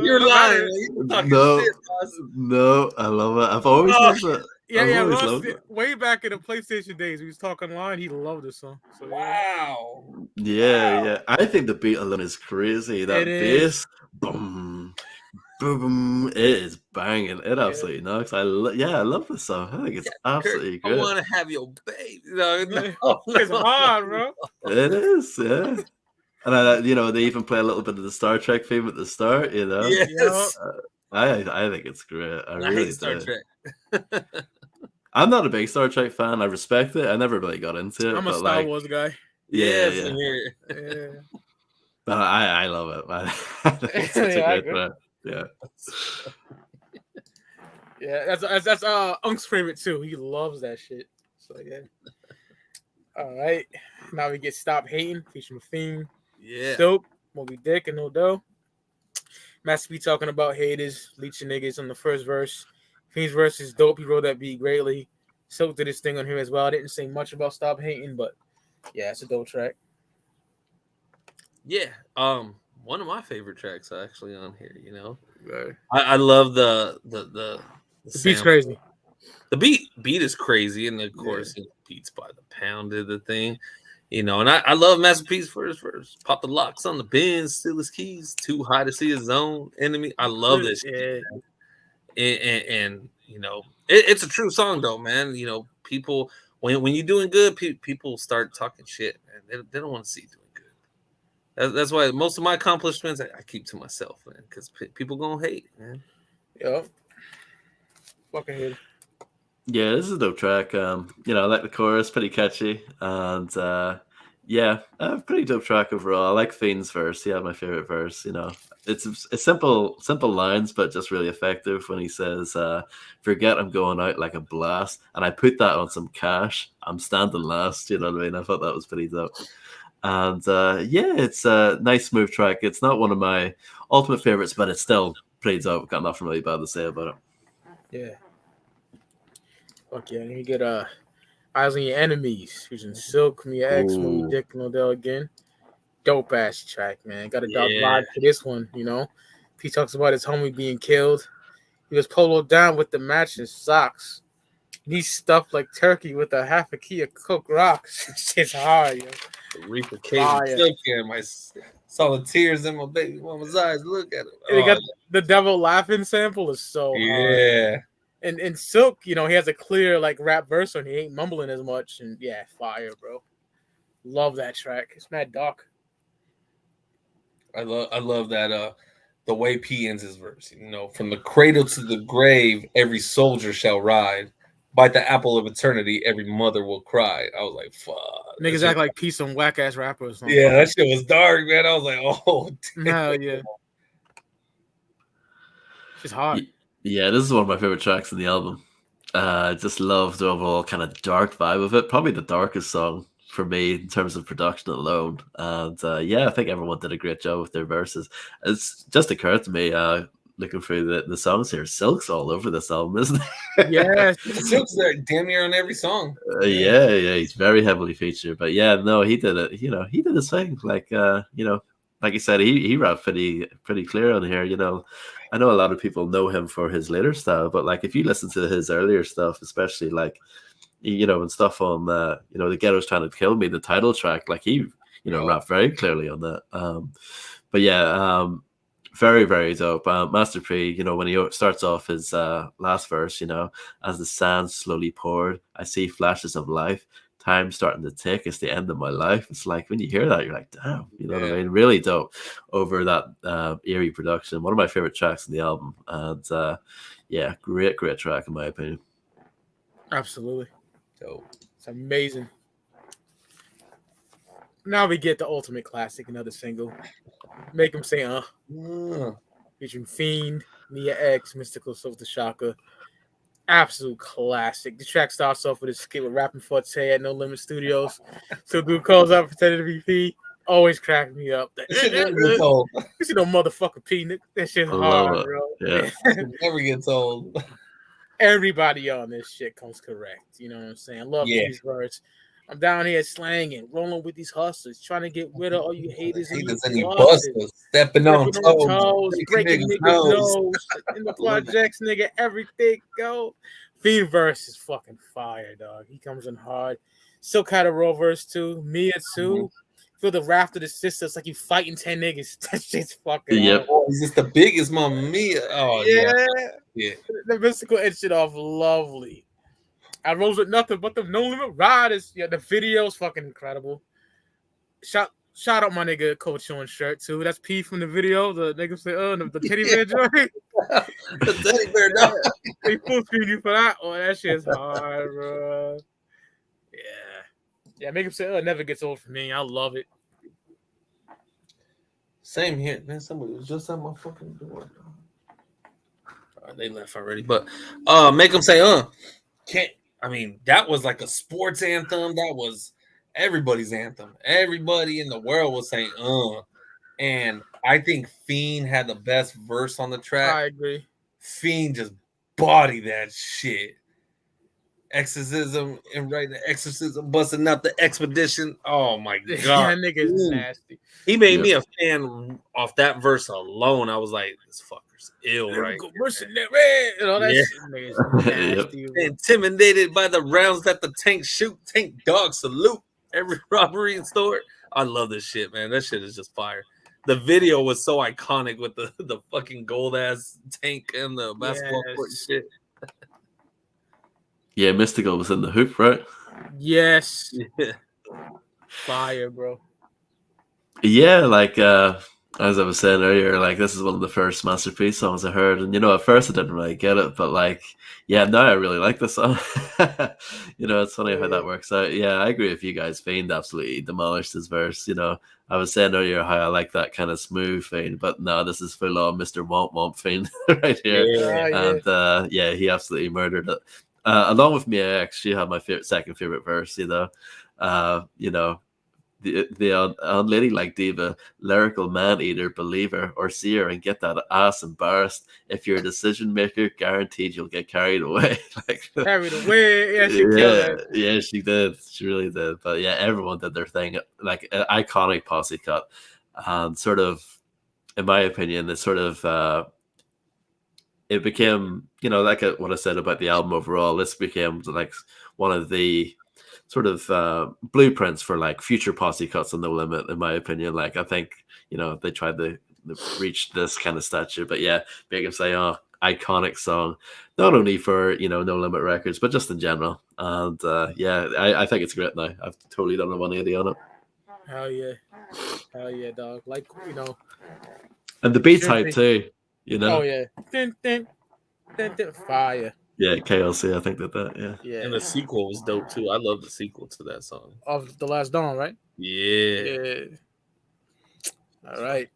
You're lying. You're talking shit, no, I love it. I've always loved it. Yeah, Ross, way back in the PlayStation days, he was talking online. He loved this song. So, wow. Yeah. I think the beat alone is crazy. That bass, boom, boom, it is banging. It absolutely knocks. I love this song. I think it's absolutely Kirk, good. I want to have your baby. It's hard, bro. It is, yeah. And they even play a little bit of the Star Trek theme at the start. Yes. I think it's great. I really hate Star Trek. I'm not a big Star Trek fan. I respect it. I never really got into it. I'm a Star Wars guy. Yeah. But I love it. It's a great track. Yeah. Yeah, that's Unk's favorite too. He loves that shit. So yeah. All right. Now we get Stop Hating, featuring Fiend. Yeah. Silk, Moby Dick, and No Dough. Master P talking about haters, leeching niggas on the first verse. Fiend's verse is dope. He wrote that beat greatly. Silk did his thing on here as well. I didn't say much about Stop Hating, but yeah, it's a dope track. Yeah. One of my favorite tracks actually on here, Right. I love the beat's crazy. The beat is crazy, and of course, Beats by the Pound did the thing, and I love Master P's first verse. Pop the locks on the Benz, steal his keys, too high to see his own enemy. I love this shit, and it's a true song though, man. People when you're doing good, people start talking shit, man. They don't want to see you doing good. That's why most of my accomplishments I keep to myself, man, because people gonna hate, man. Yep. Fucking hate. Yeah, this is a dope track. I like the chorus, pretty catchy, and pretty dope track overall. I like Fiend's verse. Yeah, my favorite verse. It's simple lines, but just really effective when he says, "Forget I'm going out like a blast," and I put that on some cash. I'm standing last. You know what I mean? I thought that was pretty dope. And it's a nice, smooth track. It's not one of my ultimate favorites, but it's still pretty dope. Got nothing really bad to say about it. Yeah. Fuck yeah. And you get Eyes on Your Enemies, using Silk, Mia X, Moby Dick, No Dough again. Dope ass track, man. Got a dark vibe to this one, He talks about his homie being killed. He was poloed down with the matching socks. He's stuffed like turkey with a half a key of Coke Rocks. It's hard, yo. The Reaper came silk in my saw the tears in my baby mama's eyes. Look at it. They got the devil laughing sample is so hard. And Silk, he has a clear like rap verse on. He ain't mumbling as much, and fire, bro. Love that track. It's mad dark. I love that the way P ends his verse. From the cradle to the grave, every soldier shall ride. Bite the apple of eternity, every mother will cry. I was like, fuck. Niggas act like P some whack ass rappers. Yeah, that shit was dark, man. I was like, oh, damn. No, yeah. It's hard. Yeah, this is one of my favorite tracks in the album. I just love the overall kind of dark vibe of it. Probably the darkest song for me in terms of production alone. And I think everyone did a great job with their verses. It's just occurred to me, looking through the songs here, Silk's all over this album, isn't it? Yeah, Silk's there damn near on every song. Yeah, he's very heavily featured. But yeah, no, he did it. He did his thing. Like like you said, he rapped pretty clear on here. I know a lot of people know him for his later style, but like if you listen to his earlier stuff, especially like and stuff on The Ghetto's Trying to Kill Me, the title track, like he rapped very clearly on that. But yeah, very, very dope. Master P, when he starts off his last verse, as the sand slowly poured, I see flashes of life. Time starting to tick. It's the end of my life. It's like when you hear that, you're like, damn, what I mean? Really dope over that eerie production. One of my favorite tracks in the album. And great track in my opinion. Absolutely. Dope. It's amazing. Now we get the ultimate classic, another single. Make him say Mm. featuring Fiend, Mia X, Mystical Silver Shaka. Absolute classic. The track starts off with a skit with rapping Forte at No Limit Studios. So dude calls out pretending to be P. Always cracks me up. That shit never gets old. You see no motherfucker P, nigga. That shit's I love hard, it. bro. Yeah. It never gets old. Everybody on this shit comes correct. You know what I'm saying? I love Yeah. these words. I'm down here slanging, rolling with these hustlers, trying to get rid of all you haters and Haters you and busters. busters, stepping on toes, breaking niggas' nose. In the projects, nigga, everything go. Fiend verse is fucking fire, dog. He comes in hard. Silk had a raw verse too. Mia too. Feel the raft of the sisters like you fighting 10 niggas. That shit's fucking Yep. hard. He's just the biggest Mamma Mia. Oh yeah. The mystical end shit off lovely. I rose with nothing but the No Limit Riders. Yeah, the video's fucking incredible. Shout out my nigga Coach on shirt too. That's P from the video. The nigga say, the teddy bear joint. The teddy bear dog. They full screen you for that. Oh, that shit's hard, bro. Yeah, make him say, it never gets old for me. I love it. Same here, man. Somebody was just at my fucking door. They left already, but make them say, can't. I mean, that was like a sports anthem. That was everybody's anthem. Everybody in the world was saying, and I think Fiend had the best verse on the track. I agree. Fiend just bodied that shit. Exorcism and right the exorcism, busting out the expedition. Oh my god, that nigga is nasty. He made me a fan off that verse alone. I was like, this fucker's ill, right? Mercenary and all that shit. Nigga nasty. Intimidated by the rounds that the tank shoot. Tank dog salute every robbery in store. I love this shit, man. That shit is just fire. The video was so iconic with the fucking gold ass tank and the basketball court and shit. Yeah, Mystical was in the hoop, right? Yes. Yeah. Fire, bro. Yeah, like as I was saying earlier, like this is one of the first Masterpiece songs I heard, and at first I didn't really get it, but like, yeah, now I really like the song. It's funny how that works out. Yeah, I agree with you guys. Fiend absolutely demolished his verse. I was saying earlier how I like that kind of smooth Fiend, but no, this is full on Mr. Womp Womp Fiend right here, and he absolutely murdered it. Along with Mia X, she had my second favorite verse. The unladylike diva, lyrical man-eater, believer, or seer, and get that ass embarrassed. If you're a decision maker, guaranteed you'll get carried away. Carried away? Yeah, she killed it. Yeah, she did. She really did. But yeah, everyone did their thing. Like an iconic posse cut, and sort of, in my opinion, it's sort of. It became, like what I said about the album overall. This became like one of the sort of blueprints for like future posse cuts on No Limit, in my opinion. Like I think they tried to reach this kind of stature, but yeah, make him say, iconic song, not only for No Limit Records, but just in general. And I think it's great now. I've totally done a 180 on it. Hell yeah, dog. Like and the beat type too. Oh yeah, dun, fire. Yeah, KLC, I think that. Yeah. And the sequel was dope too. I love the sequel to that song. Of The Last Dawn, right? Yeah. All right.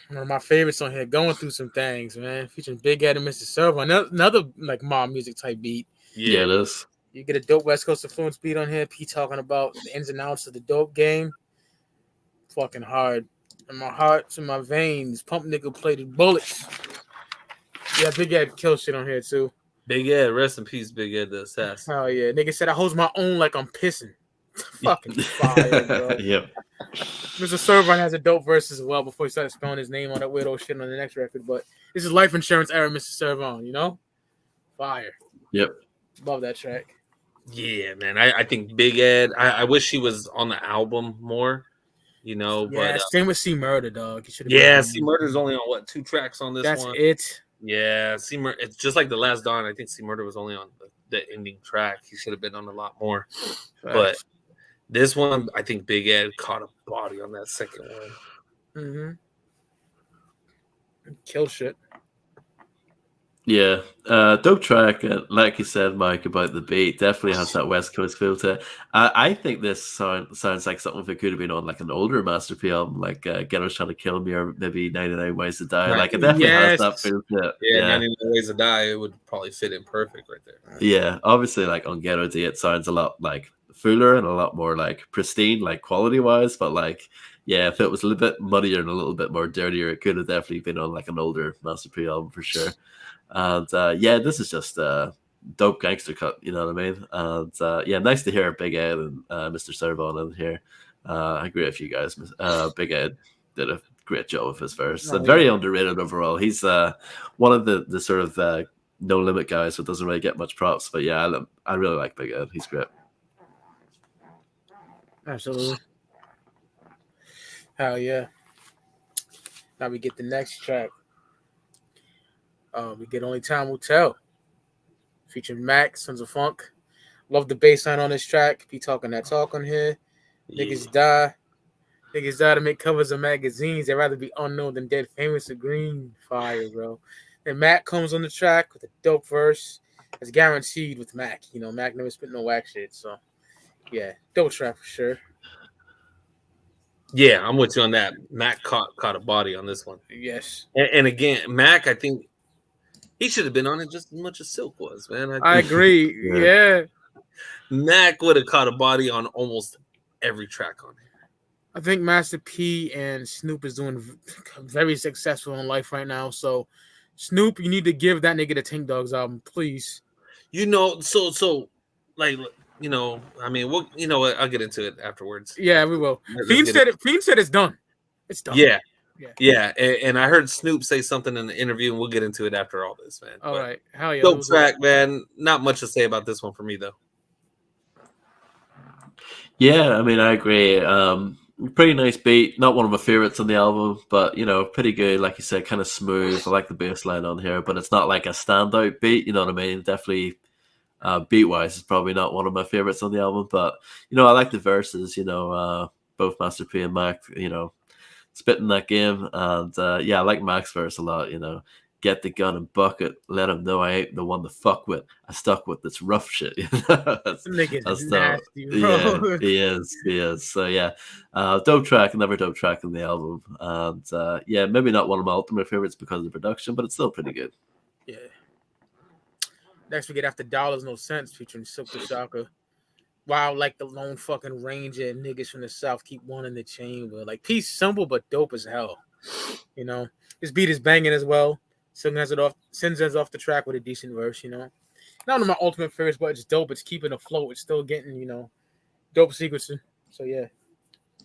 One of my favorites on here, Going Through Some Things, man. Featuring Big Ed and Mr. Servo. Another like mob music type beat. Yeah, it is. You get a dope West Coast influence beat on here. P talking about the ins and outs of the dope game. Fucking hard. In my heart, in my veins, pump nigga plated bullets. Yeah, Big Ed kill shit on here too. Big Ed, rest in peace, Big Ed the assassin. Hell yeah, nigga said I holds my own like I'm pissing. Fucking fire, bro. Yep. Mr. Servon has a dope verse as well before he started spelling his name on that weirdo shit on the next record. But this is life insurance era, Mr. Servon. Fire. Yep. Love that track. Yeah, man. I think Big Ed. I wish he was on the album more. Yeah, but same with C Murder, dog. C Murder's only on 2 tracks on this one. That's it. Yeah, C Murder. It's just like The Last Dawn. I think C Murder was only on the ending track. He should have been on a lot more. Right. But this one, I think Big Ed caught a body on that second one. Kill shit. Yeah, dope track. Like you said, Mike, about the beat, definitely has that West Coast feel to it. I think this sounds like something that could have been on like an older Master P album, like Ghetto's Trying to Kill Me, or maybe 99 Ways to Die. Right. Like, it definitely has that Yes. feel to it. Yeah, Yeah, 99 Ways to Die, it would probably fit in perfect right there. yeah. Obviously, like on Ghetto D, it sounds a lot like fuller and a lot more like pristine, like quality wise. But like, yeah, if it was a little bit muddier and a little bit more dirtier, it could have definitely been on like an older Master P album for sure. And yeah, this is just a dope gangster cut, you know what I mean? And yeah, nice to hear Big Ed and Mr. Servon in here. I agree with you guys. Big Ed did a great job with his verse. Oh, Very yeah. underrated overall. He's one of the sort of no limit guys who doesn't really get much props. But yeah, I really like Big Ed. He's great. Absolutely. Hell yeah. Now we get the next track. We get Only Time Will Tell, featuring Mac, Sons of Funk. Love the bass line on this track. Be talking that talk on here. Niggas die. Niggas die to make covers of magazines. They'd rather be unknown than dead famous or green. Fire, bro. And Mac comes on the track with a dope verse. It's guaranteed with Mac. You know, Mac never spit no whack shit. So, yeah, dope track for sure. Yeah, I'm with you on that. Mac caught a body on this one. Yes. And again, Mac, I think he should have been on it just as much as Silk was, man. I agree. Yeah. Mac would have caught a body on almost every track on here. I think Master P and Snoop is doing very successful in life right now. So, Snoop, you need to give that nigga the Tank Dogs album, please. You know, so like, you know, I mean, we'll, you know what? I'll get into it afterwards. Yeah, we will. Let's Fiend get said it. Fiend said it's done. It's done. Yeah. Yeah. Yeah. And I heard Snoop say something in the interview, and we'll get into it after all this, man. All right. Hell yeah. Dope track, man. Not much to say about this one for me, though. Yeah, I mean, I agree. Pretty nice beat. Not one of my favorites on the album, but you know, pretty good. Like you said, kind of smooth. I like the bass line on here, but it's not like a standout beat. You know what I mean? Definitely, beat wise, it's probably not one of my favorites on the album. But you know, I like the verses. You know, both Master P and Mac. You know, spitting that game, and yeah, I like Mac's verse a lot. You know, get the gun and bucket, let him know I ain't the one to fuck with. I stuck with this rough shit. You know? that's nasty, bro. Yeah, he is. So yeah, dope track, another dope track on the album, and yeah, maybe not one of my ultimate favorites because of the production, but it's still pretty good. Yeah. Next we get After Dollars No Sense featuring Silk the Shocker. Wow, like the lone fucking ranger and niggas from the south keep wanting the chamber. Like P's simple but dope as hell. You know, this beat is banging as well. Sends us off the track with a decent verse, you know. Not one of my ultimate favorites, but it's dope. It's keeping afloat. It's still getting, you know, dope sequencing. So yeah.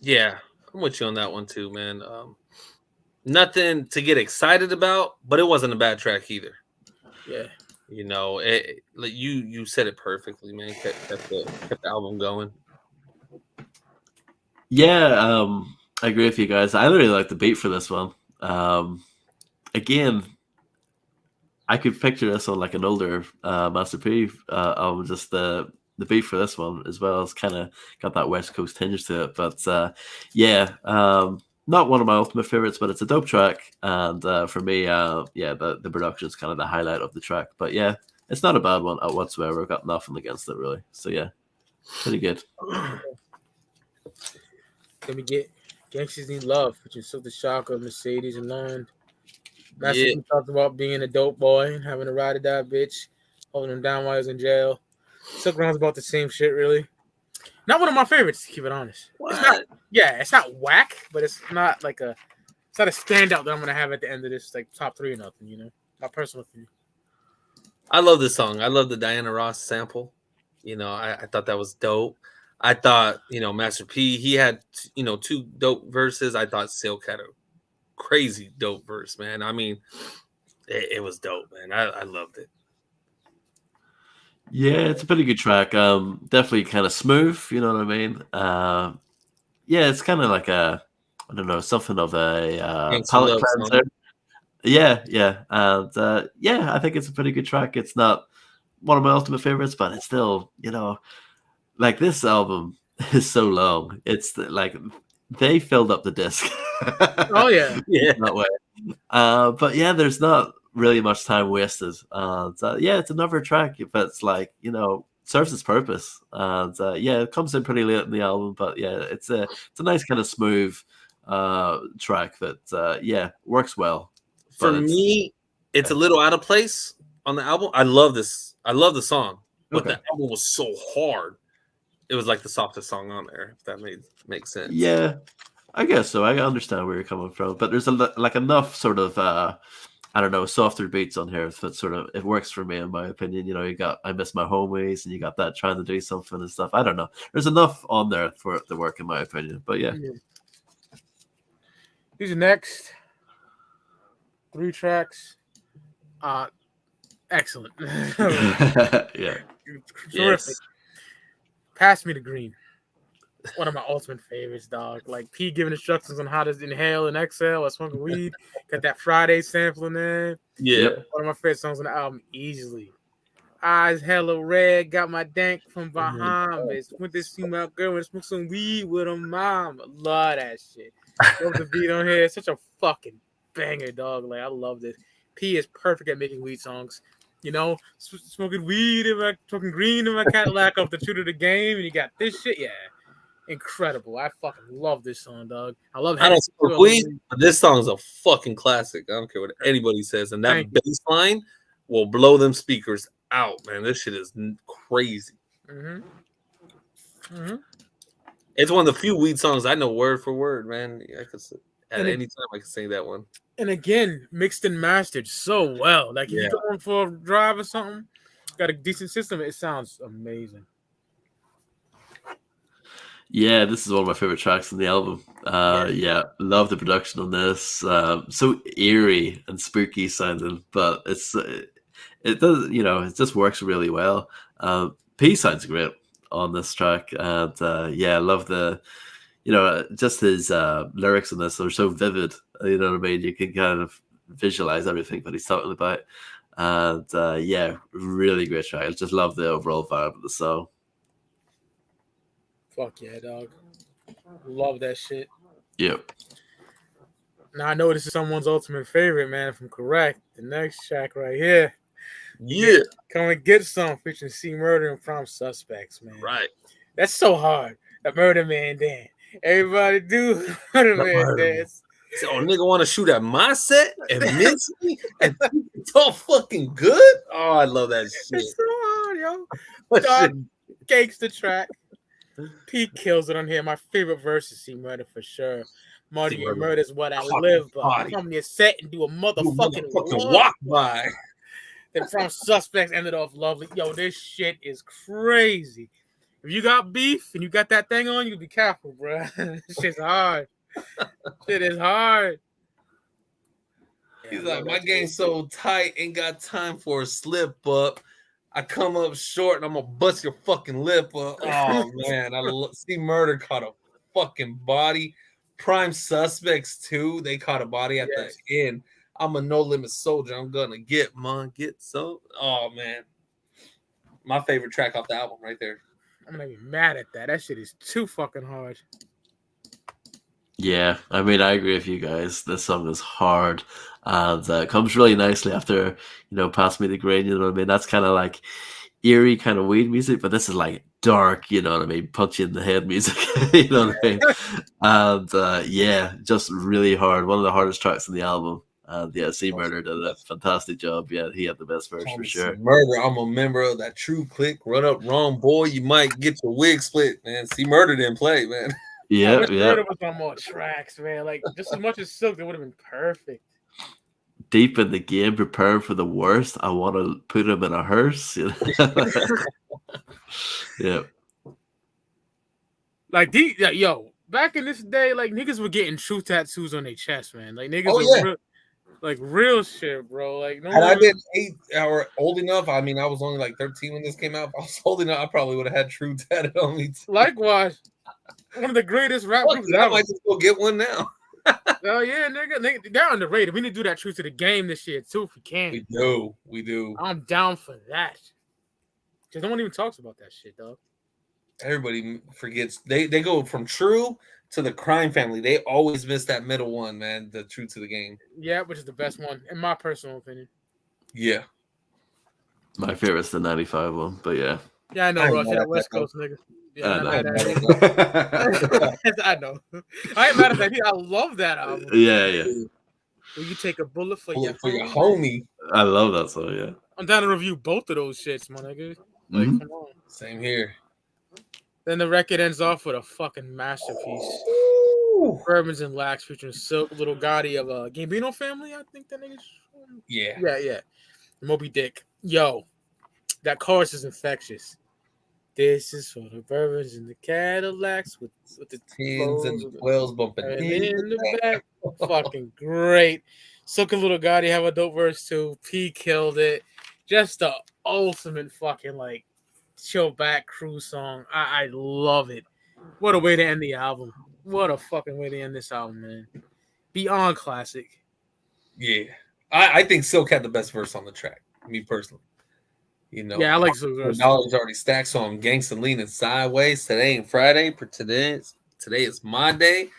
Yeah, I'm with you on that one too, man. Nothing to get excited about, but it wasn't a bad track either. Yeah. You know, like you said it perfectly, man. Kept the album going. Yeah, I agree with you guys. I really like the beat for this one. Again, I could picture this on like an older Master P album. Just the beat for this one as well. It's kind of got that West Coast tinge to it. But yeah, not one of my ultimate favorites, but it's a dope track. And for me, yeah, the production is kind of the highlight of the track. But yeah, it's not a bad one whatsoever. I've got nothing against it really. So yeah, pretty good. Then we get Gangsters Need Love, which is Silk the Shocker, Mercedes, and Lund. Master P talked about being a dope boy and having a ride or die bitch, holding him down while he was in jail. Silk rounds about the same shit, really. Not one of my favorites, to keep it honest. It's not, it's not whack, but it's not like it's not a standout that I'm gonna have at the end of this, like top 3 or nothing, you know. My personal opinion. I love this song. I love the Diana Ross sample. You know, I thought that was dope. I thought, you know, Master P, he had, you know, 2 dope verses. I thought Silk had a crazy dope verse, man. I mean, it was dope, man. I loved it. Yeah, it's a pretty good track. Definitely kind of smooth, you know what I mean? Yeah, it's kind of like I don't know, something of a palate cleanser. Yeah. And yeah, I think it's a pretty good track. It's not one of my ultimate favorites, but it's still, you know, like this album is so long. It's like they filled up the disc. Oh yeah. That way. But yeah, there's not really much time wasted. And yeah, it's another track, but it's like, you know, serves its purpose. And yeah, it comes in pretty late in the album, but yeah, it's a nice kind of smooth track that yeah, works well. For But me, it's a little out of place on the album. I love this. I love the song, but Okay. the album was so hard. It was like the softest song on there. If that makes sense. yeah, I guess so. I understand where you're coming from, but there's like enough sort of I don't know, softer beats on here that sort of it works for me in my opinion. You know, you got I Miss My Homies and you got that Trying to Do Something and stuff. I don't know. There's enough on there for it to work in my opinion. But yeah. These are next 3 tracks. Excellent. Yeah. Terrific. Yes. Pass Me the Green. One of my ultimate favorites, dog. Like P giving instructions on how to inhale and exhale while smoking weed. Got that Friday sample in there. Yeah. Yep. One of my favorite songs on the album, easily. Eyes hella red, got my dank from Bahamas. Went to see my girl and smoked some weed with her mom. Love that shit. Love the beat on here. It's such a fucking banger, dog. Like, I love this. P is perfect at making weed songs. You know, smoking weed in my smoking green in my Cadillac off the True to the Game, and you got this shit. Yeah, incredible. I fucking love this song, dog. I love. I don't smoke weed, but this song is a fucking classic. I don't care what anybody says, and that bass line will blow them speakers out, man. This shit is crazy. It's one of the few weed songs I know word for word, man. I could at any time I can sing that one. And again, mixed and mastered so well. Like if you're going for a drive or something, got a decent system, it sounds amazing. Yeah, this is one of my favorite tracks on the album. Yeah, love the production on this. So eerie and spooky sounding, but it does, you know, it just works really well. P sounds great on this track, and yeah, I love the, you know, just his lyrics in this are so vivid. You know what I mean? You can kind of visualize everything that he's talking about, and yeah, really great track. I just love the overall vibe of the song. Fuck yeah, dog. Love that shit. Yep. Now I know this is someone's ultimate favorite, man. If I'm correct, the next track right here. Yeah. Come and Get Some featuring C Murder and Prime Suspects, man. Right. That's so hard. The Murder Man dance. Everybody do Murder Man dance. So, nigga want to shoot at my set and miss me and it's all fucking good? Oh, I love that shit. It's so hard, yo. Dog, gangsta track. P kills it on here. My favorite verse is C Murder for sure. Marty and Murder is what I live by. I come on your set and do a motherfucking walk by. Then From Suspects ended off lovely. Yo, this shit is crazy. If you got beef and you got that thing on, you be careful, bro. This shit's hard. Shit is hard. He's like, my game's so tight, ain't got time for a slip up. I come up short and I'm gonna bust your fucking lip up. Oh man, I see Murder caught a fucking body. Prime Suspects too. They caught a body at the end. I'm a no limit soldier. I'm gonna get some. Oh man, my favorite track off the album right there. I'm gonna be mad at that. That shit is too fucking hard. Yeah, I mean, I agree with you guys. This song is hard, and it comes really nicely after, you know, Pass Me the Grain. You know what I mean? That's kind of like eerie, kind of weed music, but this is like dark. You know what I mean? Punch you in the head music. You know what I mean? And yeah, just really hard. One of the hardest tracks on the album. And yeah, C Murder did a fantastic job. Yeah, he had the best verse for sure. Murder, I'm a member of that True Click. Run up wrong, boy. You might get your wig split, man. C Murder didn't play, man. Yeah, Murder was on more tracks, man. Like just as much as Silk, it would have been perfect. Deep in the game, preparing for the worst. I want to put him in a hearse. You know? Yeah. Like yo, back in this day, like niggas were getting true tattoos on their chest, man. Like niggas were real shit, bro. Like no. Had I been 8 or old enough, I mean, I was only like 13 when this came out. If I was old enough, I probably would have had True tatted on me too. Likewise. One of the greatest rap groups I might just go get one now. Oh yeah, nigga, they're underrated. We need to do that True to the Game this year too, if we can. We do. I'm down for that. Because no one even talks about that shit, dog. Everybody forgets. They go from True to the Crime Family. They always miss that middle one, man. The True to the Game. Yeah, which is the best one, in my personal opinion. Yeah. My favorite's the 95 one, but yeah. Yeah, I know, I ain't Ross. mad Yeah, at West that, Coast nigga. Yeah, I I'm not know. I ain't mad at mad it. at that. I know. I ain't mad at that. I love that album. Yeah. Will you take a bullet for For your your homie. I love that song, yeah. I'm down to review both of those shits, my nigga. Like, Mhm. come on. Same here. Then the record ends off with a fucking masterpiece. Ooh. Bourbons and Lax featuring Silk, Little Gotti of Gambino family. I think that nigga's. Yeah. Yeah. Moby Dick. Yo, that chorus is infectious. This is for the bourbons and the Cadillacs with the Tins and flows whales bumping and in in the the back. Fucking great. Silk and Little Gotti have a dope verse too. P killed it. Just the ultimate fucking like chill back cruise song. I love it. What a way to end the album. What a fucking way to end this album, man. Beyond classic. Yeah. I think Silk had the best verse on the track, me personally. You know, Yeah, I like Silk's verse. knowledge already stacked, so I'm gangsta leaning sideways. Today ain't Friday, but today is my day.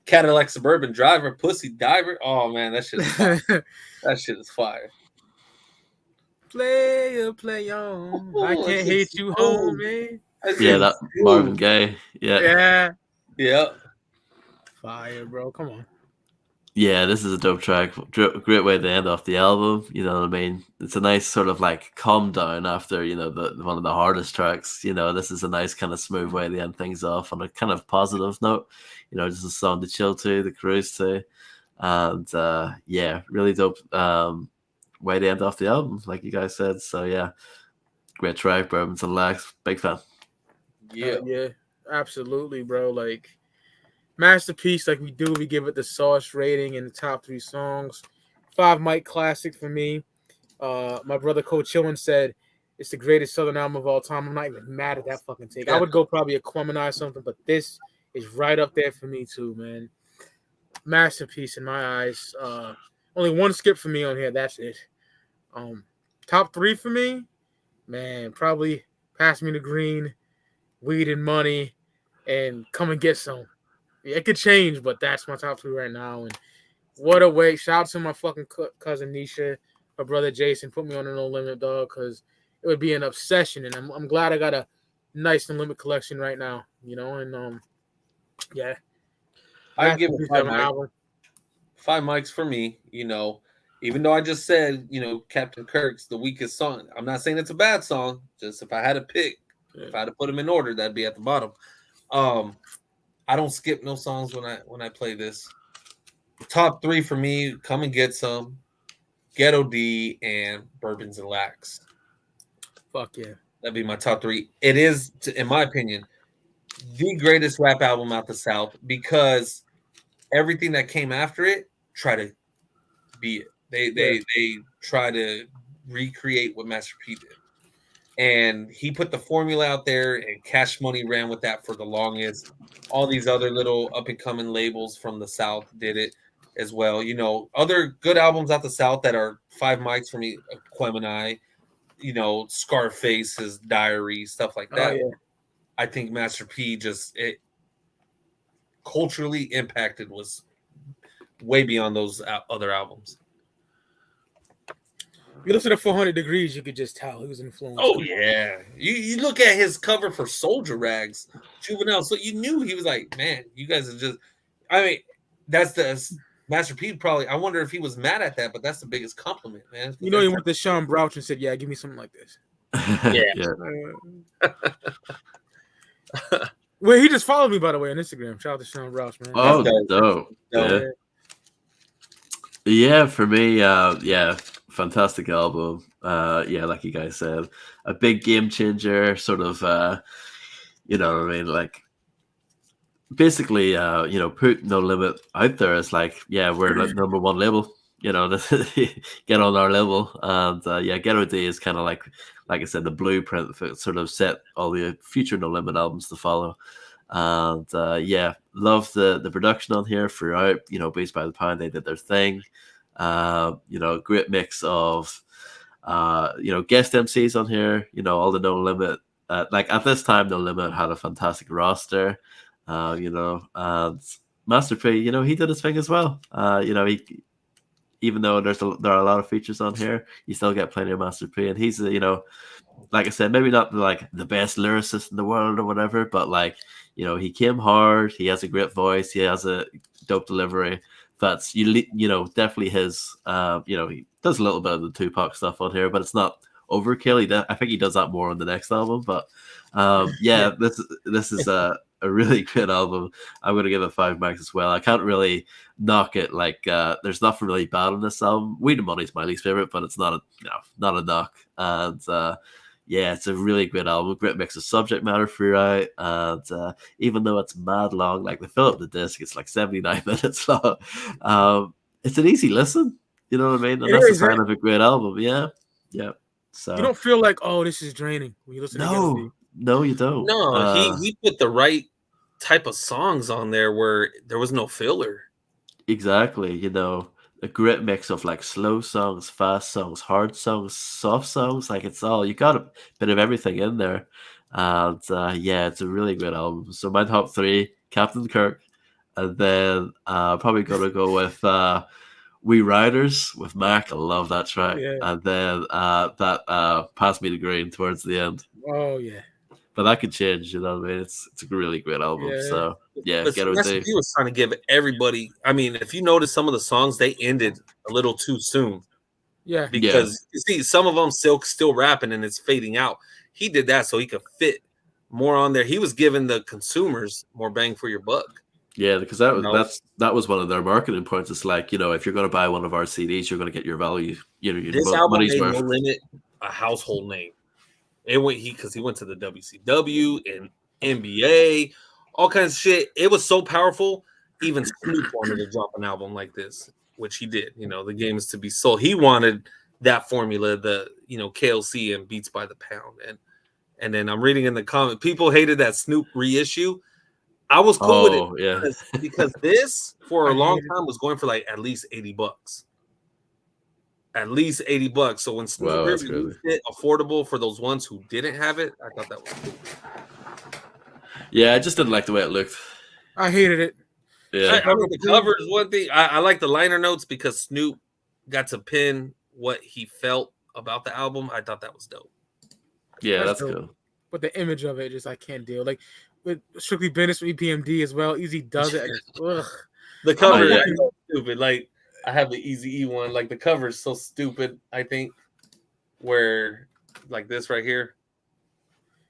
Cadillac Suburban Driver, Pussy Diver. Oh man, that shit is fire. That shit is fire. Play on. I can't hate you, homie. Yeah, that Marvin Gaye. Yeah. Yeah. Fire, bro. Come on. Yeah, this is a dope track. Great way to end off the album. You know what I mean? It's a nice sort of like calm down after, the one of the hardest tracks. This is a nice kind of smooth way to end things off on a kind of positive note. Just a song to chill to, to cruise to. And yeah, really dope way to end off the album, like you guys said. So yeah, great track, Bourbons and Lax. Big fan. Yeah. Absolutely, bro. Like, masterpiece, like we give it the sauce rating in the top 3 songs. 5 mic classic for me. My brother Coach Chillin said it's the greatest Southern album of all time. I'm not even mad at that fucking take. I would go probably a Quemini or something, but this is right up there for me too, man. Masterpiece in my eyes. Only one skip for me on here. That's it. Top 3 for me, man. Probably Pass Me the Green, Weed and Money, and Come and Get Some. It could change, but that's my top 3 right now. And what a way. Shout out to my fucking cousin Nisha, her brother Jason, put me on a No Limit, dog, because it would be an obsession. And I'm glad I got a nice No Limit collection right now, and yeah. I'd give it 5 mics. 5 mics for me, even though I just said, Captain Kirk's the weakest song. I'm not saying it's a bad song. Just if I had to pick, if I had to put them in order, that'd be at the bottom. I don't skip no songs when I play this. Top 3 for me: Come and Get Some, Ghetto D, and Bourbons and Lax. Fuck yeah, that'd be my top 3. It is, in my opinion, the greatest rap album out the South because everything that came after it try to be it. They try to recreate what Master P did. And he put the formula out there, and Cash Money ran with that for the longest. All these other little up-and-coming labels from the South did it as well. Other good albums out the South that are 5 mics for me, Quemini, Scarface's Diary, stuff like that. Oh, yeah. I think Master P it culturally impacted was way beyond those other albums. You listen to 400 Degrees, you could just tell he was influenced. Oh, yeah. You look at his cover for Soldier Rags, Juvenile, so you knew he was like, man, you guys are just... I mean, that's the... Master P probably... I wonder if he was mad at that, but that's the biggest compliment, man. He went to Sean Brouch and said, yeah, give me something like this. Yeah. Well, he just followed me, by the way, on Instagram. Shout out to Sean Brouch, man. Oh, dope. Yeah, for me, fantastic album. Like you guys said, a big game changer, sort of, you know what I mean? Like, basically, put No Limit out there as like, yeah, we're like number 1 label, get on our label. And Ghetto D is kind of like I said, the blueprint that sort of set all the future No Limit albums to follow. And love the production on here throughout. Beats by the Pound, they did their thing. Great mix of guest MCs on here. All the No Limit. Like at this time, No Limit had a fantastic roster. And Master P, he did his thing as well. He even though there are a lot of features on here, you still get plenty of Master P, and he's like I said, maybe not like the best lyricist in the world or whatever, but like he came hard. He has a great voice. He has a dope delivery. That's definitely his. He does a little bit of the Tupac stuff on here, but it's not overkill. I think he does that more on the next album. But this is a really good album. I'm going to give it 5 marks as well. I can't really knock it. Like there's nothing really bad on this album. Weed and Money's my least favorite, but it's not a knock. And it's a really great album. Great mix of subject matter throughout. And even though it's mad long, like they fill up the disc, it's like 79 minutes long. It's an easy listen. You know what I mean? And that's the sign of a great album. Yeah. Yeah. So you don't feel like, oh, this is draining when you listen to Ghetto D. No, you don't. No, he put the right type of songs on there where there was no filler. Exactly. A great mix of like slow songs, fast songs, hard songs, soft songs. Like it's all, you got a bit of everything in there. And it's a really great album. So my top 3, Captain Kirk, and then probably gonna go with We Riders with Mac. I love that track. Yeah. And then that Pass Me the Green towards the end. Oh yeah. But that could change, you know what I mean? It's a really great album. Yeah. So Ghetto D. He was trying to give everybody. I mean, if you notice some of the songs, they ended a little too soon. Yeah. Because you see, some of them still rapping and it's fading out. He did that so he could fit more on there. He was giving the consumers more bang for your buck. Yeah, because that was one of their marketing points. It's like, if you're going to buy one of our CDs, you're going to get your value. This album made No Limit a household name. It went because he went to the WCW and NBA, all kinds of shit. It was so powerful. Even Snoop wanted to drop an album like this, which he did. The game is to be sold. He wanted that formula, the KLC and Beats by the Pound, and then I'm reading in the comment, people hated that Snoop reissue. I was cool with it because this for a long time was going for like at least $80. At least $80. So when Snoop released it affordable for those ones who didn't have it, I thought that was cool. Yeah, I just didn't like the way it looked. I hated it. Yeah, I mean, the cover is one thing. I like the liner notes because Snoop got to pin what he felt about the album. I thought that was dope. Yeah, that's cool. But the image of it, just I can't deal. Like with Strictly Business with EPMD as well. Easy does it. The cover is so stupid. Like I have the Easy E one. Like the cover is so stupid. I think where like this right here.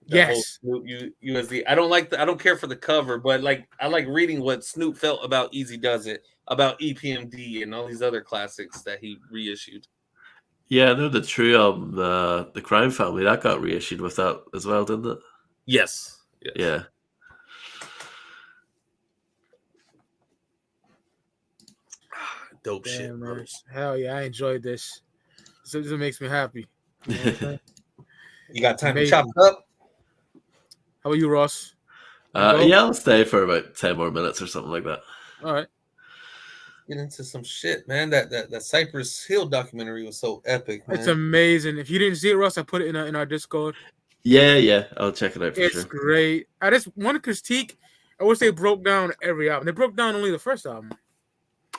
Yes. Snoop USD. I don't care for the cover, but like I like reading what Snoop felt about Easy Does It, about EPMD and all these other classics that he reissued. Yeah, I know the True album, the Crime Family, that got reissued with that as well, didn't it? Yes. Yeah. Dope shit, man. Brothers. Hell yeah, I enjoyed this. This makes me happy. You got time to chop it up? How about you, Ross? Yeah, I'll stay for about 10 more minutes or something like that. All right. Get into some shit, man. That Cypress Hill documentary was so epic, man. It's amazing. If you didn't see it, Ross, I put it in our Discord. Yeah, I'll check it out for sure. It's great. I just want to critique. I wish they broke down every album. They broke down only the first album.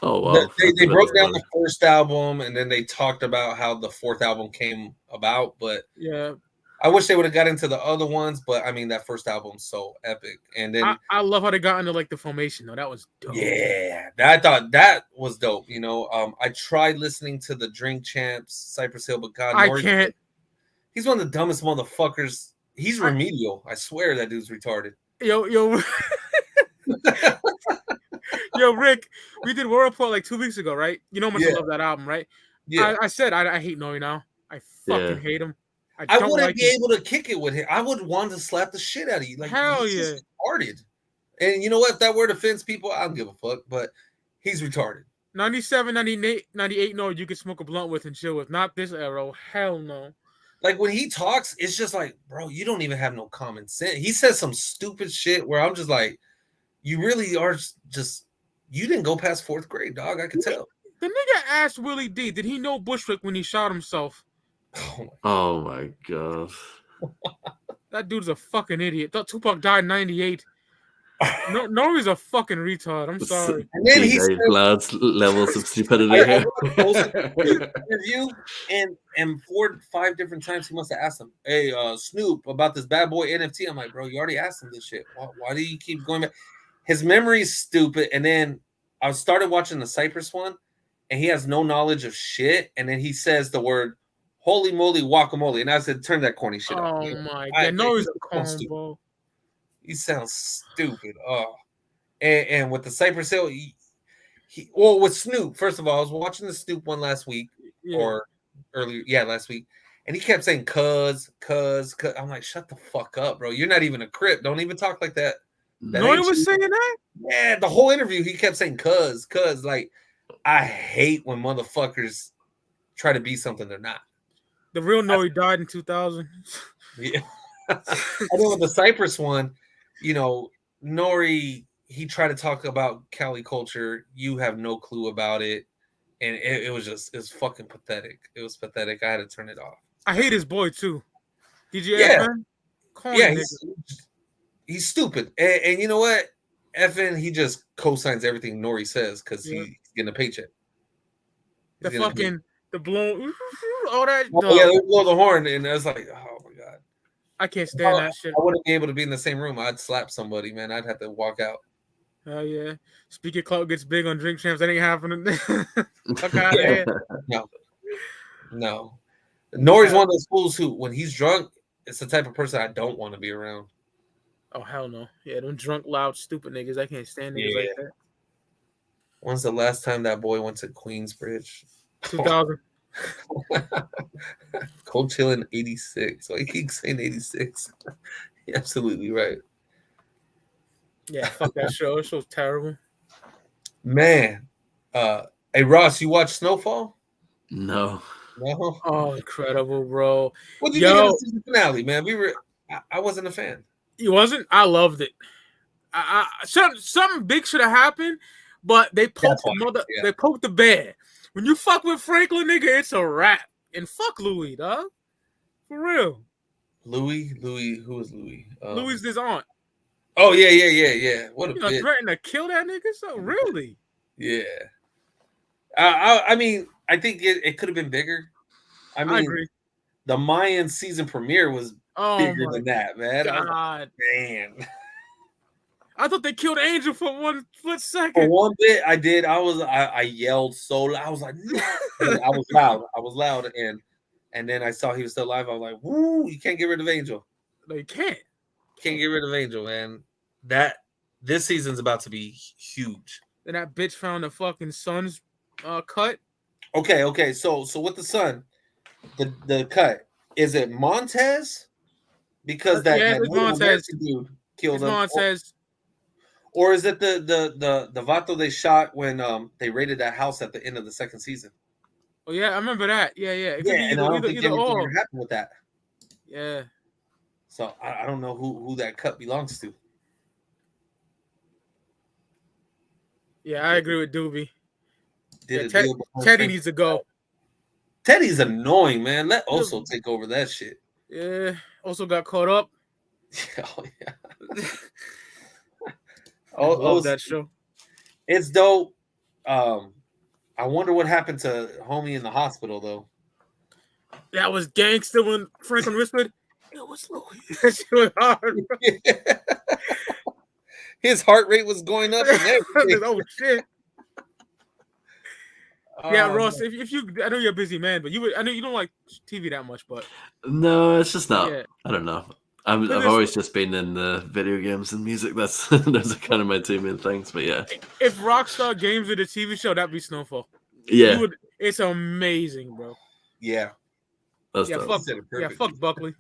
Oh wow! They broke down the first album, and then they talked about how the fourth album came about. But yeah, I wish they would have got into the other ones. But I mean, that first album's so epic. And then I love how they got into like the formation. Though that was dope. Yeah, I thought that was dope. I tried listening to the Drink Champs, Cypress Hill, but God, I can't. He's one of the dumbest motherfuckers. He's remedial. I swear that dude's retarded. Yo. Yo, Rick, we did World Report like 2 weeks ago, right? You know how much I love that album, right? Yeah. I said I hate Nori now. I fucking hate him. I wouldn't be able to kick it with him. I would want to slap the shit out of you. Like, hell yeah. He's retarded. And you know what? If that word offends people, I don't give a fuck. But he's retarded. 97, 98, no, you can smoke a blunt with and chill with. Not this era. Hell no. Like, when he talks, it's just like, bro, you don't even have no common sense. He says some stupid shit where I'm just like, you really are just, you didn't go past fourth grade, dog. I can tell. The nigga asked Willie D, did he know Bushwick when he shot himself? Oh my god. That dude's a fucking idiot. Thought Tupac died in 98. No, Nori's a fucking retard. I'm sorry. And then he DJ Vlad's levels of stupidity I here. interview and 4 or 5 different times he must have asked him, "Hey, Snoop, about this bad boy NFT." I'm like, bro, you already asked him this shit. Why do you keep going back? His memory's stupid. And then I started watching the Cypress one, and he has no knowledge of shit. And then he says the word "holy moly guacamole," and I said, "Turn that corny shit off." Oh my god, Nori's a combo. He sounds stupid. Oh, and with the Cypress Hill, well, with Snoop. First of all, I was watching the Snoop one last week or earlier, last week, and he kept saying "cuz." I'm like, shut the fuck up, bro. You're not even a Crip. Don't even talk like that. Nori was saying that. Yeah, the whole interview he kept saying "cuz." Like, I hate when motherfuckers try to be something they're not. The real Nori died in 2000. Yeah, I know with the Cypress one. Nori, he tried to talk about Cali culture. You have no clue about it. And it was fucking pathetic. It was pathetic. I had to turn it off. I hate his boy, too. Did you he's stupid. And you know what? Effing, he just co-signs everything Nori says because he's getting a paycheck. The blow, all that. Oh, yeah, they blow the horn. And I was like, oh, my God. I can't stand that shit. I wouldn't be able to be in the same room. I'd slap somebody, man. I'd have to walk out. Oh yeah. Speaking Clout gets big on Drink Champs. That ain't happening. Fuck out of here. No. Nori's one of those fools who, when he's drunk, it's the type of person I don't want to be around. Oh hell no. Yeah, them drunk, loud, stupid niggas. I can't stand niggas like that. When's the last time that boy went to Queensbridge? 2000. Cold chilling 86. Why he keeps saying 86? You're absolutely right. Yeah, fuck that show. That show's terrible. Man. Hey Ross, you watch Snowfall? No. Oh, incredible, bro. What did you think of the season finale, man? I wasn't a fan. You wasn't? I loved it. Something big should have happened, but they poked they poked the bear. When you fuck with Franklin, nigga, it's a wrap. And fuck Louis, dog. For real. Louis? Who is Louis? Louis is his aunt. Oh, yeah. What a bitch. Threatening to kill that nigga? So, really? Yeah. I mean, I think it could have been bigger. I agree. The Mayan season premiere was bigger than that, man. God. Man. I thought they killed Angel for one split second. For one bit, I did. I yelled so loud. I was like, no. I was loud. And then I saw he was still alive. I was like, woo, you can't get rid of Angel. No, you can't. Can't get rid of Angel, man. This season's about to be huge. And that bitch found the fucking son's cut. Okay. So with the son, the cut, is it Montez? Because that Montez dude killed him. Montez. Or is it the vato they shot when they raided that house at the end of the second season? Oh yeah, I remember that. Yeah. And I don't think anything ever happened with that. Yeah. So I don't know who that cut belongs to. Yeah, I agree with Doobie. Teddy needs to go. Teddy's annoying, man. Let Oso take over that shit. Yeah. Also got caught up. Oh yeah. I love that show. It's dope. I wonder what happened to homie in the hospital though. That was gangster when Franklin whispered, "It was Louis." That shit was hard. His heart rate was going up. And everything. Oh shit. Yeah, Ross. If you, I know you're a busy man, but I know you don't like TV that much, but no, it's just not. Yeah. I don't know. I've always just been in the video games and music. Those are kind of my two main things. But yeah, if Rockstar Games did a TV show, that'd be Snowfall. Yeah, it's amazing, bro. Yeah, fuck Buckley.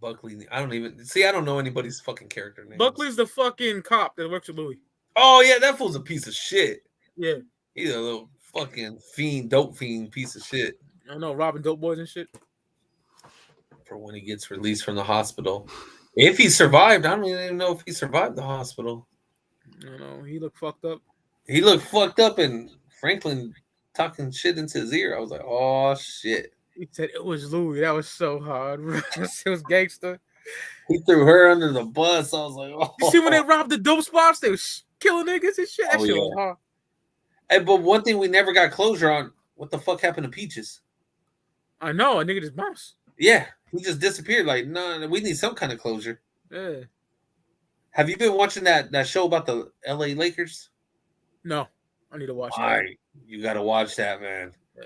Buckley, I don't know anybody's fucking character name. Buckley's the fucking cop that works with Louis. Oh yeah, that fool's a piece of shit. Yeah, he's a little fucking dope fiend piece of shit. I know, robbing dope boys and shit. For when he gets released from the hospital. If he survived, I don't even know if he survived the hospital. I know, he looked fucked up. He looked fucked up, and Franklin talking shit into his ear. I was like, oh shit. He said it was Louis. That was so hard. It was gangster. He threw her under the bus. I was like, oh. You see when they robbed the dope spots, they was killing niggas and shit. That shit was hard. Hey, but one thing we never got closure on, what the fuck happened to Peaches? I know, a nigga just bounced. Yeah, he just disappeared. Like, no, we need some kind of closure. Yeah. Have you been watching that show about the LA Lakers? No, I need to watch that. You got to watch that, man. Yeah.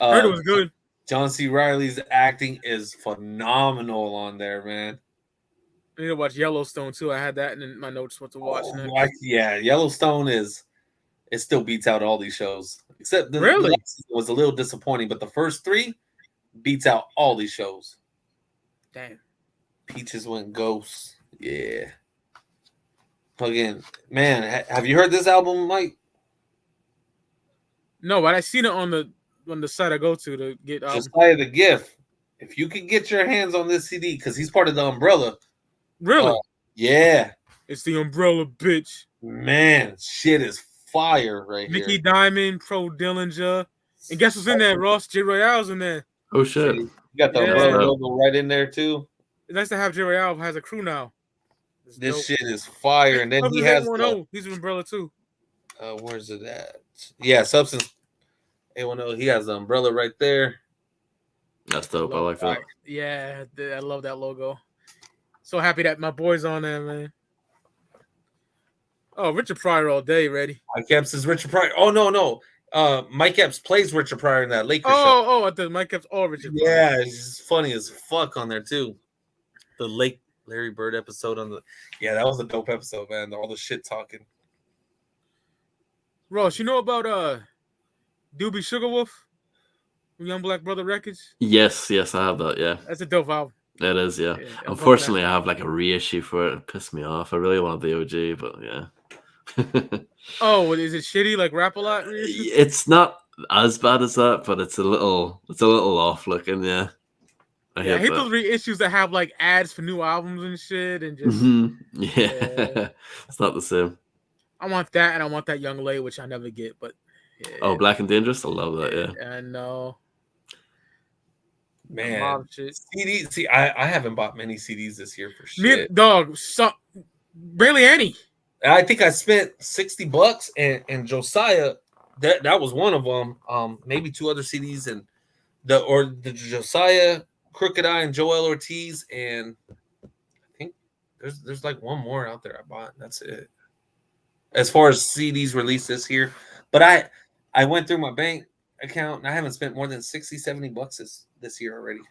I heard it was good. John C. Reilly's acting is phenomenal on there, man. I need to watch Yellowstone too. I had that in my notes what to watch next. Yeah, Yellowstone it still beats out all these shows. Except the last season was a little disappointing, but the first 3 beats out all these shows. Damn. Peaches went ghost. Yeah. Again, man, have you heard this album, Mike? No, but I seen it on the site I go to get Josiah the Gift. If you could get your hands on this CD, because he's part of the Umbrella. Really? Yeah. It's the Umbrella, bitch. Man, shit is fire right here. Nicky Diamond, Pro Dillinger. And guess what's in there, Ross? J. Royale's in there. Oh, shit. You got the Umbrella logo right in there, too. It's nice to have J. Royale has a crew now. This shit is fire. And then he has he's an Umbrella, too. Where's it at? Yeah, Substance 810. He has the Umbrella right there. That's dope. I like that. Yeah, I love that logo. So happy that my boy's on there, man. Oh, Richard Pryor all day, ready. Mike Epps is Richard Pryor. Oh, no. Mike Epps plays Richard Pryor in that Lakers show. Oh, I thought Mike Epps all Richard Pryor. Yeah, he's funny as fuck on there, too. The Larry Bird episode that was a dope episode, man. All the shit talking. Ross, you know about Doobie Sugarwolf? Young Black Brother Records? Yes, I have that, yeah. That's a dope album. It is, yeah. Unfortunately, I have like a reissue for it. It pissed me off. I really wanted the OG, but yeah. Oh, is it shitty? Like Rap a Lot? It's not as bad as that, but it's a little off looking. Yeah, I hate those reissues that have like ads for new albums and shit, and just yeah. It's not the same. I want that, and I want that Young Lay, which I never get. But oh, Black and Dangerous, I love that. Yeah, I know. Man, CDs. See, I haven't bought many CDs this year for shit. Me, dog, barely any. I think I spent $60, and Josiah, that was one of them. Maybe 2 other CDs, and the Josiah, Crooked Eye, and Joel Ortiz, and I think there's like one more out there I bought. That's it. As far as CDs released this year, but I went through my bank account and I haven't spent more than $60-$70 this year already.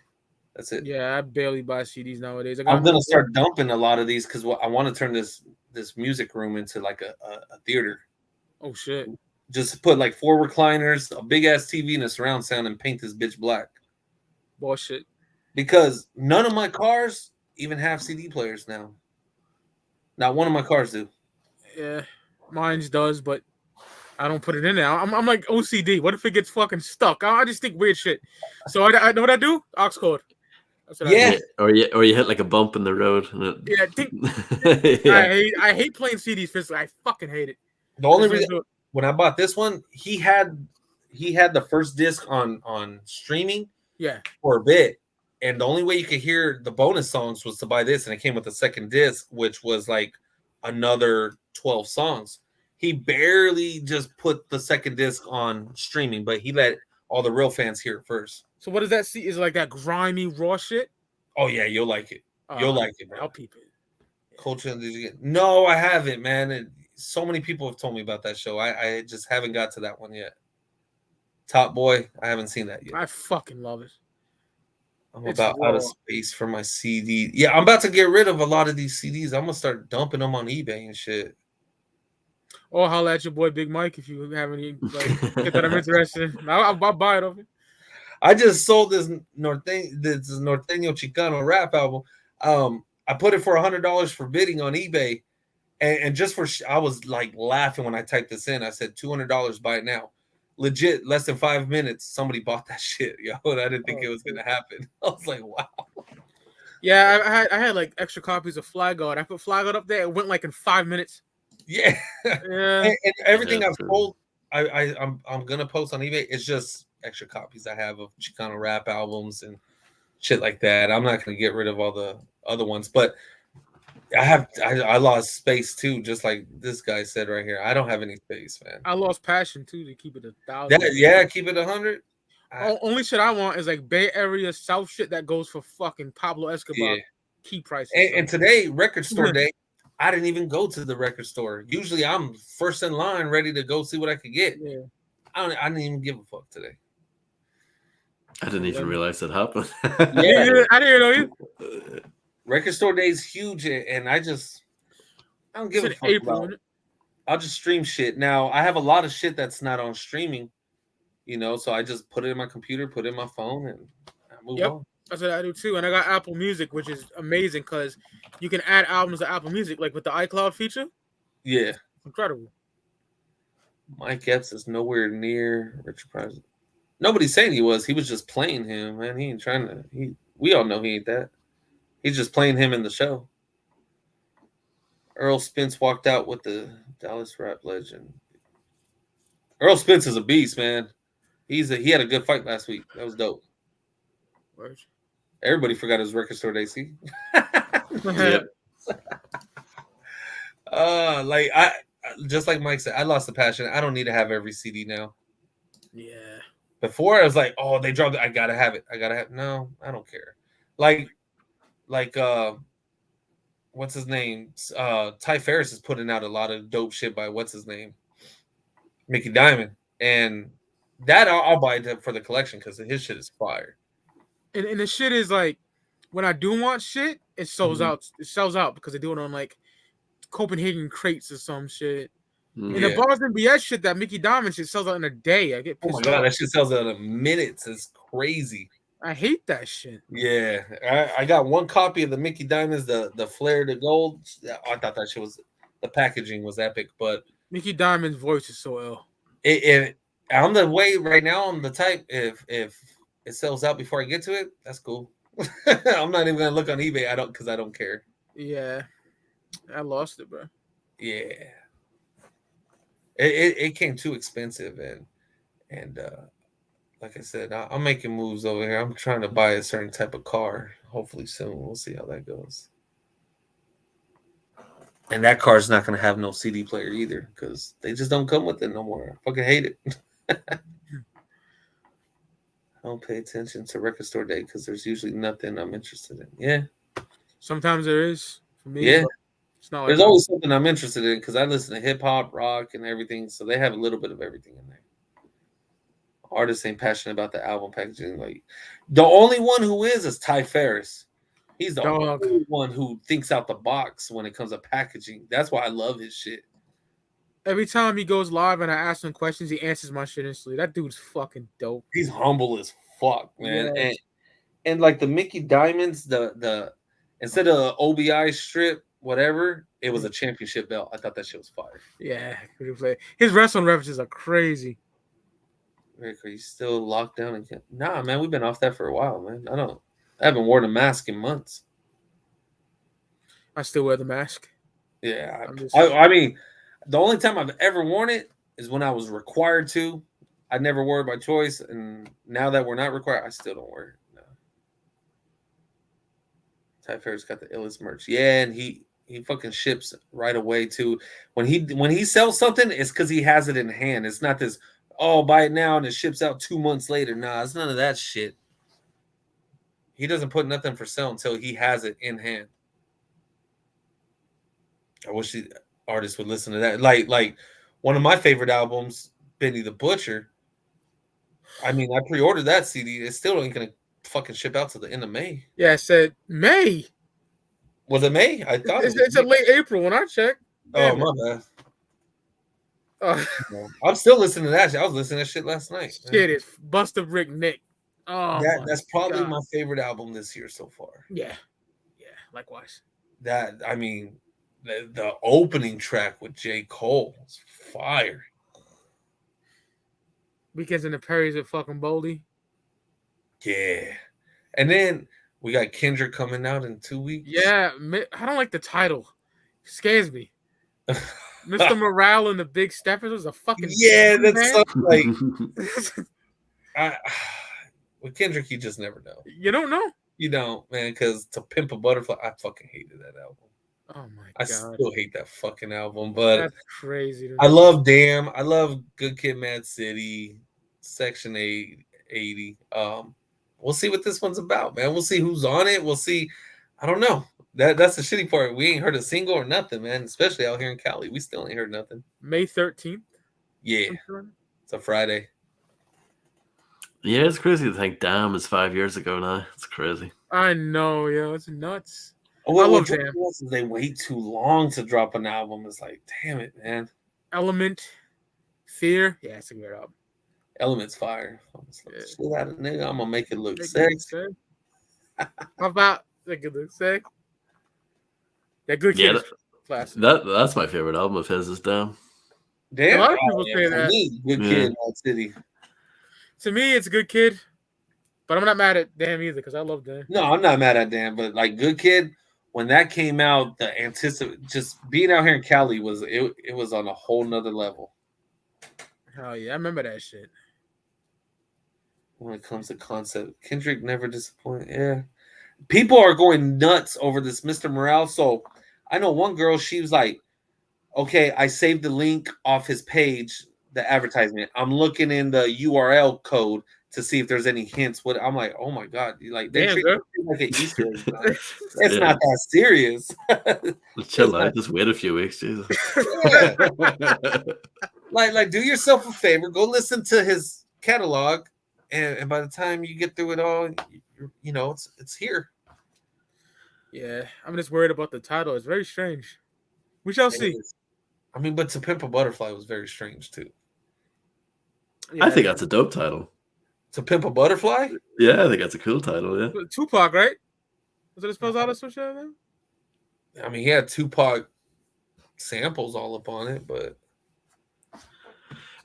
That's it. Yeah, I barely buy CDs nowadays. I'm gonna start dumping a lot of these because I want to turn this music room into like a theater. Oh shit! Just put like 4 recliners, a big ass TV, and a surround sound, and paint this bitch black. Bullshit. Because none of my cars even have CD players now. Not one of my cars do. Yeah, mine does, but I don't put it in there. I'm like OCD. What if it gets fucking stuck? I just think weird shit. So I know what I do. Aux cord. Yeah. Or you hit like a bump in the road. And I hate playing CDs physically. I fucking hate it. The only reason when I bought this one, he had the first disc on streaming. Yeah. For a bit, and the only way you could hear the bonus songs was to buy this, and it came with a second disc, which was like another 12 songs. He barely just put the second disc on streaming, but he let all the real fans hear it first. So what does that see? Is it like that grimy raw shit? Oh yeah, you'll like it. You'll like it, bro. I'll peep it. Culture. No, I haven't, man. So many people have told me about that show. I just haven't got to that one yet. Top Boy, I haven't seen that yet. I fucking love it. I'm about out of space for my CD. Yeah, I'm about to get rid of a lot of these CDs. I'm gonna start dumping them on eBay and shit. Or holla at your boy Big Mike if you have any shit that I'm interested in. I'll buy it off it. I just sold this Norteño Chicano rap album. I put it for $100 for bidding on eBay, and just for I was like laughing when I typed this in. I said $200, buy it now. Legit, less than 5 minutes, somebody bought that shit, yo. And I didn't think it was gonna happen. I was like, wow. Yeah, I had like extra copies of Fly God. I put Fly God up there. It went like in 5 minutes. Yeah. Yeah. And everything I've sold, I'm gonna post on eBay. It's just extra copies I have of Chicano rap albums and shit like that. I'm not gonna get rid of all the other ones, but I lost space too, just like this guy said right here. I don't have any space, man. I lost passion too to keep it 1,000. Keep it 100. Only shit I want is like Bay Area South shit that goes for fucking Pablo Escobar key prices. And today, record store day, I didn't even go to the record store. Usually, I'm first in line, ready to go see what I could get. Yeah. I didn't even give a fuck today. I didn't even realize it happened. Yeah, I didn't know you. Record store day is huge, and I don't give a fuck about it. I'll just stream shit. Now, I have a lot of shit that's not on streaming, so I just put it in my computer, put it in my phone, and I move on. That's what I do too. And I got Apple Music, which is amazing because you can add albums to Apple Music, like with the iCloud feature. Yeah. Incredible. Mike Epps is nowhere near Richard Pryor. Nobody's saying he was. He was just playing him, man. He ain't trying to. We all know he ain't that. He's just playing him in the show. Earl Spence walked out with the Dallas rap legend. Earl Spence is a beast, man. He had a good fight last week. That was dope. Word. Everybody forgot his record store day. See? Yep. I just like Mike said, I lost the passion. I don't need to have every CD now. Yeah. Before I was like, oh, they dropped it. I gotta have it. No, I don't care. Like what's his name? Ty Ferris is putting out a lot of dope shit by what's his name? Mickey Diamond. And that I'll buy it for the collection because his shit is fire. And the shit is like, when I do want shit, it sells out. It sells out because they do it on like Copenhagen crates or some shit. And the Boston BS shit, that Mickey Diamond shit sells out in a day. I get pissed off. God, that shit sells out in minutes. It's crazy. I hate that shit. Yeah, I got one copy of the Mickey Diamonds, the Flare to Gold. I thought that shit was, the packaging was epic, but Mickey Diamond's voice is so ill. I'm the way right now. I'm the type if it sells out before I get to it, that's cool. I'm not even gonna look on eBay. I don't care. Yeah, I lost it, bro. Yeah, it came too expensive, and like I said, I'm making moves over here. I'm trying to buy a certain type of car. Hopefully soon. We'll see how that goes. And that car's not gonna have no CD player either because they just don't come with it no more. I fucking hate it. I don't pay attention to record store day because there's usually nothing I'm interested in. Yeah. Sometimes there is for me. Yeah. It's not like there's always something I'm interested in because I listen to hip hop, rock, and everything. So they have a little bit of everything in there. Artists ain't passionate about the album packaging. Like the only one who is Ty Ferris. He's the only one who thinks out the box when it comes to packaging. That's why I love his shit. Every time he goes live and I ask him questions, he answers my shit instantly. That dude's fucking dope. He's humble as fuck, man. Yeah. And like the Mickey Diamonds, the instead of OBI strip, whatever, it was a championship belt. I thought that shit was fire. Yeah, his wrestling references are crazy. Rick, are you still locked down again? Nah, man, we've been off that for a while, man. I haven't worn a mask in months. I still wear the mask. Yeah, I mean, the only time I've ever worn it is when I was required to. I never wore it by choice, and now that we're not required, I still don't wear it. No. Ty Ferris got the illest merch. Yeah, and he fucking ships right away too. When he sells something, it's because he has it in hand. It's not this, oh, buy it now and it ships out 2 months later. Nah, it's none of that shit. He doesn't put nothing for sale until he has it in hand. I wish the artists would listen to that. Like one of my favorite albums, Benny the Butcher. I mean, I pre-ordered that CD. It still ain't gonna fucking ship out to the end of May. Yeah, I said May. Was it May? I thought it's a late April when I checked. Oh, my bad. I'm still listening to that shit. I was listening to that shit last night. Shit, it's Busta Brick Nick. Oh, that's probably my favorite album this year so far. Yeah, likewise. That, I mean, the opening track with J. Cole was fire. Weekends in the Perrys with fucking Boldy. Yeah. And then we got Kendrick coming out in 2 weeks. Yeah, I don't like the title. It scares me. Mr. Morale and the Big Steppers was a fucking that's something like with Kendrick, you just never know. You don't know. You don't, man, because To Pimp a Butterfly, I fucking hated that album. Oh my I god, still hate that fucking album, but that's crazy. I love Damn. I love Good Kid, Mad City, Section 880. We'll see what this one's about, man. We'll see who's on it. We'll see. I don't know. That's the shitty part. We ain't heard a single or nothing, man. Especially out here in Cali, we still ain't heard nothing. May 13th. Yeah, it's a Friday. Yeah, it's crazy to think Damn is 5 years ago now. It's crazy. I know, yo, it's nuts. Oh, what they wait too long to drop an album. It's like, damn it, man. Element, Fear. Yeah, it's a good album. Element's fire. Shit out of nigga. I'm gonna make it look Make it sexy. look sexy. How about make it look sexy? Yeah, Good Kid. Classic. That's my favorite album of his is Damn. Damn. A lot of people say for that. Me, Good Kid, Mad City. To me, it's Good Kid, but I'm not mad at Damn either because I love Damn. No, I'm not mad at Damn, but like Good Kid, when that came out, the just being out here in Cali was it was on a whole nother level. Hell yeah, I remember that shit. When it comes to concept, Kendrick never disappointed. Yeah, people are going nuts over this Mr. Morale. So I know one girl, she was like, okay, I saved the link off his page, the advertisement. I'm looking in the URL code to see if there's any hints. What I'm like, oh my god, like they treat it like an Easter egg. It's not that serious. Chill out, just wait a few weeks, Jesus. Yeah. like do yourself a favor, go listen to his catalog, and by the time you get through it all, you know it's here. Yeah, I'm just worried about the title. It's very strange. We shall see. I mean, but To Pimp a Butterfly was very strange too. Yeah, I think that's a dope title. To Pimp a Butterfly? Yeah, I think that's a cool title. Yeah, Tupac, right? Was it supposed out of some shit? I mean, he had Tupac samples all up on it, but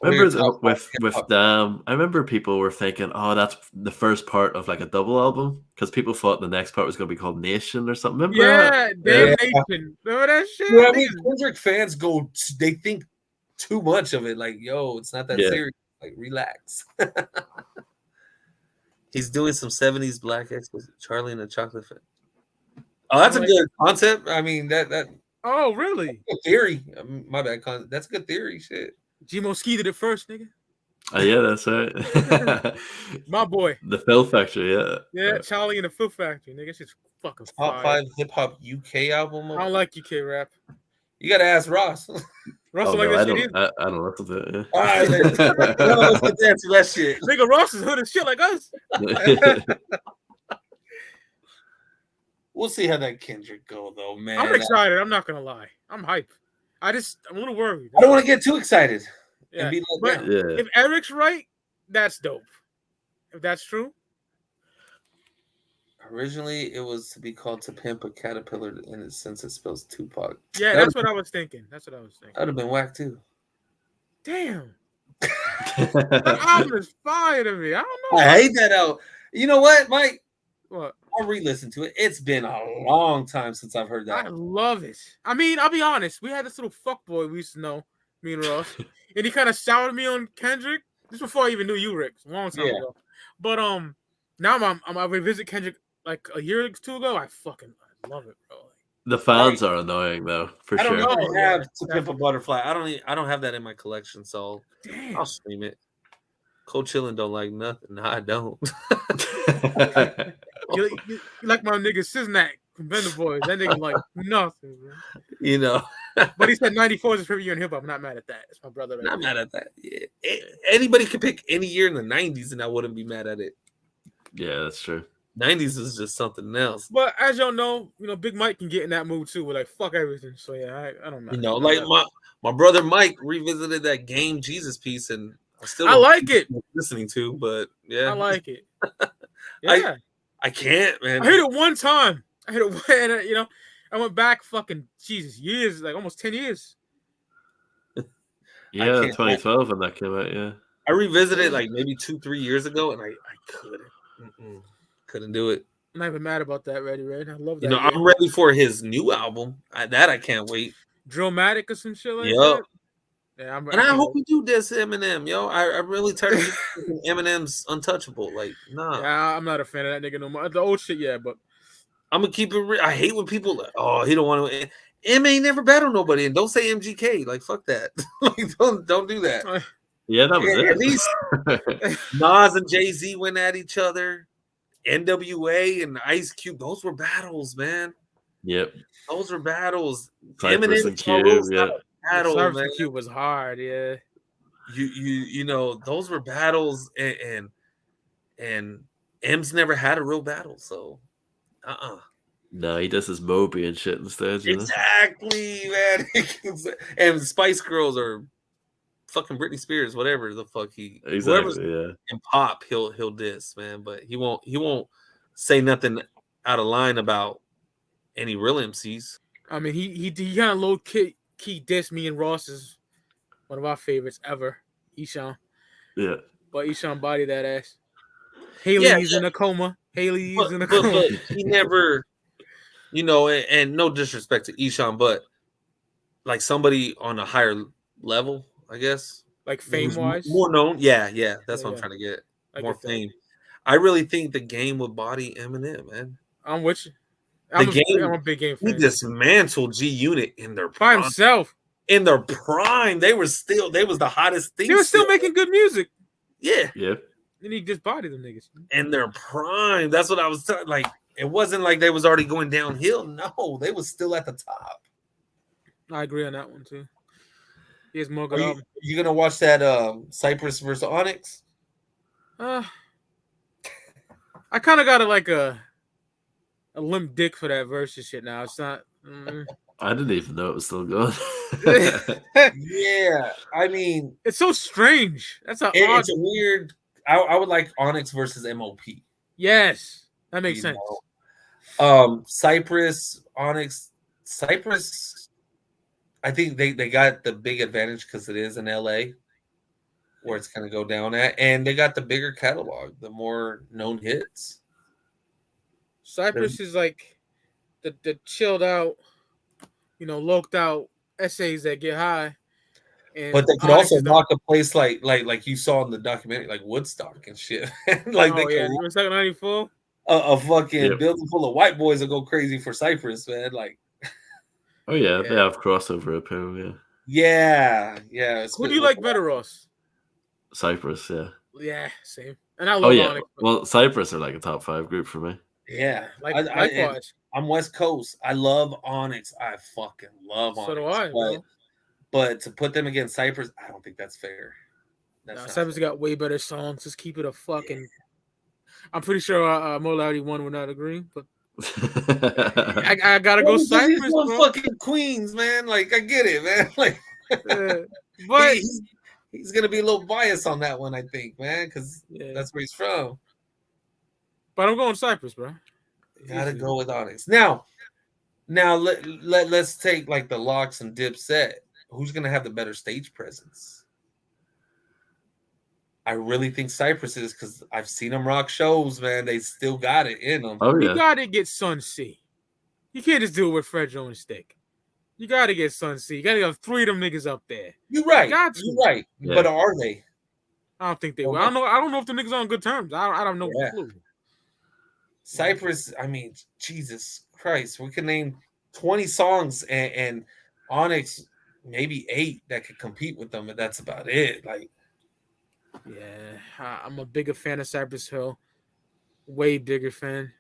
I remember with Damn, I remember people were thinking, oh, that's the first part of like a double album because people thought the next part was going to be called Nation or something. Remember that? Nation. Remember that shit? Yeah, I mean, Kendrick fans they think too much of it. Like, yo, it's not that serious. Like, relax. He's doing some 70s black explicit. Charlie and the Chocolate Factory. Oh, that's a good concept. I mean, that. Oh, really? Theory. My bad. That's a good theory. Shit. G-Mo Ski did it first, nigga. Oh, yeah, that's right. My boy. The Phil Factory, yeah. Yeah, Charlie and the Phil Factory, nigga. Shit's fucking Top 5 hip hop UK album. I don't like UK rap. You gotta ask Ross. Ross like that shit. I don't listen to it. Yeah. All right, let's get to that shit. Nigga, Ross is hood as shit like us. We'll see how that Kendrick go, though, man. I'm excited. I'm not gonna lie. I'm hype. I'm a little worried. I don't want to get too excited. Yeah. And be but if Eric's right, that's dope. If that's true. Originally, it was to be called To Pimp a Caterpillar in the sense it spells Tupac. Yeah, that's what I was thinking. That would have been whack, too. Damn. That album is fire to me. I don't know. I hate that out. You know what, Mike? What? I'll re-listen to it. It's been a long time since I've heard that. I love it. I mean, I'll be honest. We had this little fuckboy we used to know, me and Ross, and he kind of soured me on Kendrick. This before I even knew you, Rick, a long time ago. But now I revisit Kendrick like a year or two ago. I love it, bro. The fans are annoying though, for sure. I don't have To Pimp a Butterfly. I don't have that in my collection, so I'll stream it. Cold Chillin' don't like nothing. No, I don't. you like my nigga Siznak from Bender Boys. That nigga like nothing, bro. You know. But he said 94 is his favorite year in hip hop. I'm not mad at that. It's my brother. Not mad at that. Yeah. Anybody could pick any year in the 90s and I wouldn't be mad at it. Yeah, that's true. 90s is just something else. But as y'all know, Big Mike can get in that mood too. We're like, fuck everything. So yeah, I don't know. Like my brother Mike revisited that Game Jesus piece and I like it. Listening to, but yeah, I like it. Yeah, I can't, man. I hit it one time. And I went back fucking years, like almost 10 years. Yeah, 2012 when that came out. Yeah, I revisited like maybe 2-3 years ago, and I couldn't do it. I'm not even mad about that, Ready Red. I love that. I'm ready for his new album. I can't wait. Drillmatic or some shit like that. Yeah, And I hope we do this Eminem, yo. I'm really tired of Eminem's untouchable. Like, nah. Yeah, I'm not a fan of that nigga no more. The old shit, yeah, but I'm gonna keep it real. I hate when people like, oh, he don't want to. M ain't never battled nobody, and don't say MGK. Like, fuck that. Like, don't do that. Yeah, that was it. At least Nas and Jay-Z went at each other. NWA and Ice Cube, those were battles, man. Yep. Those were battles. Cypress Eminem and Cube, yeah. Cypress man. and Cube was hard, yeah. You know, those were battles, and M's never had a real battle, so No, he does his Moby and shit instead. You know? Exactly, man. And Spice Girls are fucking Britney Spears, whatever the fuck whoever's in pop, he'll diss, man. But he won't say nothing out of line about any real MCs. I mean, he kind of low key dissed me and Ross is one of our favorites ever, Eshawn. Yeah. But Eshawn bodied that ass. Haley's in a coma. Haley's in a coma. But he never, you know, and no disrespect to Eshawn, but like somebody on a higher level, I guess. Like fame-wise? More known. Yeah. That's what I'm trying to get. More fame. I really think the game would body Eminem, man. I'm with you. I'm a big game fan. He dismantled G-Unit in their by himself. In their prime, they was the hottest thing. They were still making good music. Yeah. And he just bodied them niggas. In their prime. That's what I was like. It wasn't like they was already going downhill. No, they was still at the top. I agree on that one too. He has more good album. You gonna watch that Cypress versus Onyx? I kind of got a limp dick for that versus shit now. It's not. I didn't even know it was still going. Yeah, I mean, it's so strange. That's odd. It's a weird. I would like Onyx versus MOP. Yes, that makes sense. Cypress, Onyx, Cypress. I think they got the big advantage because it is in LA, where it's gonna go down at, and they got the bigger catalog, the more known hits. Cypress is like the chilled out, loked out essays that get high. But they could also knock a place like you saw in the documentary, like Woodstock and shit. Like Woodstock '94. A fucking building full of white boys will go crazy for Cypress, man. Like, they have crossover appeal, yeah. Who do you like better, Ross? Cypress, yeah. Yeah, same. And I love Onyx. Well, Cypress are like a top 5 group for me. Yeah, likewise. I'm West Coast. I love Onyx. I fucking love Onyx. So do I. But to put them against Cypress, I don't think that's fair. Cypress got way better songs. Just keep it a fucking. I'm pretty sure Molarity 1 would not agree, but I gotta go Cypress. He's fucking Queens, man. Like, I get it, man. Like, but he's gonna be a little biased on that one, I think, man, because that's where he's from. But I'm going Cypress, bro. Gotta go with Onyx. Now let's take like the Locks and Dipset. Who's gonna have the better stage presence? I really think Cypress is, because I've seen them rock shows, man. They still got it in them. Oh, yeah. You gotta get Sun C. You can't just do it with Fred Jones Stick. You gotta get Sun C. You gotta have 3 of them niggas up there. You're right. You're right. Yeah. But are they? I don't think they will. I don't know if the niggas are on good terms. I don't know. Yeah. Clue. Cypress, I mean, Jesus Christ. We can name 20 songs and Onyx maybe 8 that could compete with them, but that's about it. Like, yeah, I'm a bigger fan of Cypress Hill. Way bigger fan.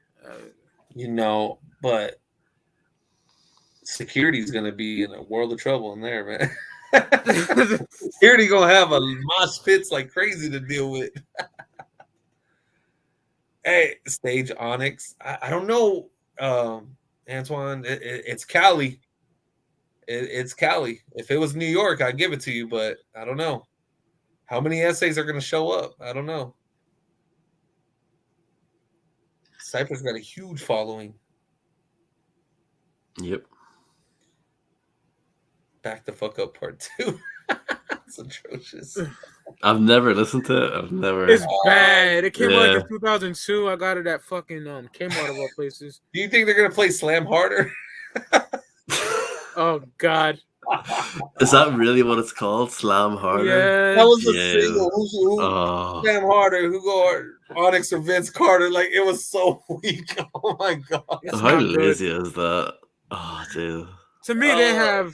But security's gonna be in a world of trouble in there, man. Security gonna have a mosh pits like crazy to deal with. Hey, stage Onyx. I don't know, Antoine. It's Cali. It's Cali. If it was New York, I'd give it to you, but I don't know. How many essays are going to show up? I don't know. Cypress got a huge following. Yep. Back the fuck up part 2. It's atrocious. I've never listened to it. It's bad. It came out in 2002. I got it at fucking Kmart of all places. Do you think they're going to play Slam harder? Oh, God. Is that really what it's called? Slam Harder? Yeah. That was a Yeah. single. Who Oh, Sam Harder, who go Onyx or Vince Carter. Like, it was so weak. Oh my god. It's how not good. lazy is that? Oh, dude. To me, they have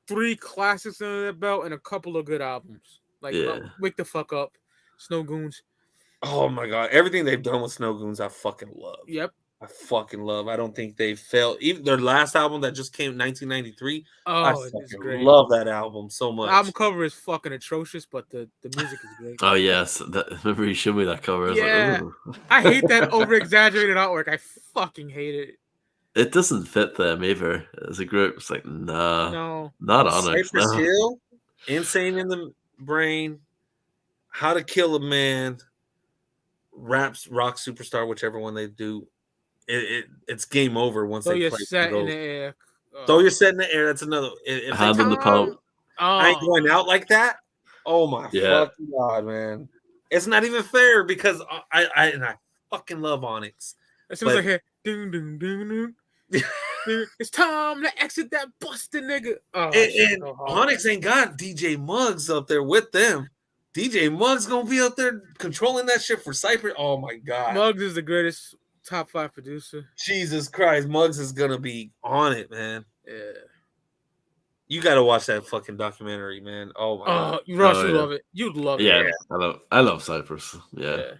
3 classics under their belt and a couple of good albums. Like Yeah. Wake the Fuck Up, Snow Goons. Oh my god. Everything they've done with Snow Goons, I fucking love. Yep. I fucking love. I don't think they failed. Even their last album that just came in 1993. I Oh, it's fucking great. love that album so much. The album cover is fucking atrocious, but the music is great. Oh, yes. Remember you showed me that cover? I was Yeah. like, ooh. I hate that over-exaggerated artwork. I fucking hate it. It doesn't fit them either as a group. It's like, nah, No. not Onyx. Cypress No. Hill, Insane in the Brain, How to Kill a Man, Raps, Rock Superstar, whichever one they do. It's game over once So they you're play. set in the air. Though you're set in the air, that's another. If Hand on the pump. I ain't going out like that. Oh my Yeah. fucking god, man! It's not even fair because I fucking love Onyx. As soon as But- I hear ding ding ding ding, it's time to exit that busted nigga. Oh, And so hard. Onyx ain't got DJ Muggs up there with them. DJ Muggs gonna be up there controlling that shit for Cypress. Oh my god, Muggs is the greatest top 5 producer. Jesus Christ, Muggs is gonna be on it, man. Yeah. You got to watch that fucking documentary, man. Oh my god. Oh, Ross, Oh, you yeah. love it. You'd love Yeah, it. I love Cypress. Yeah.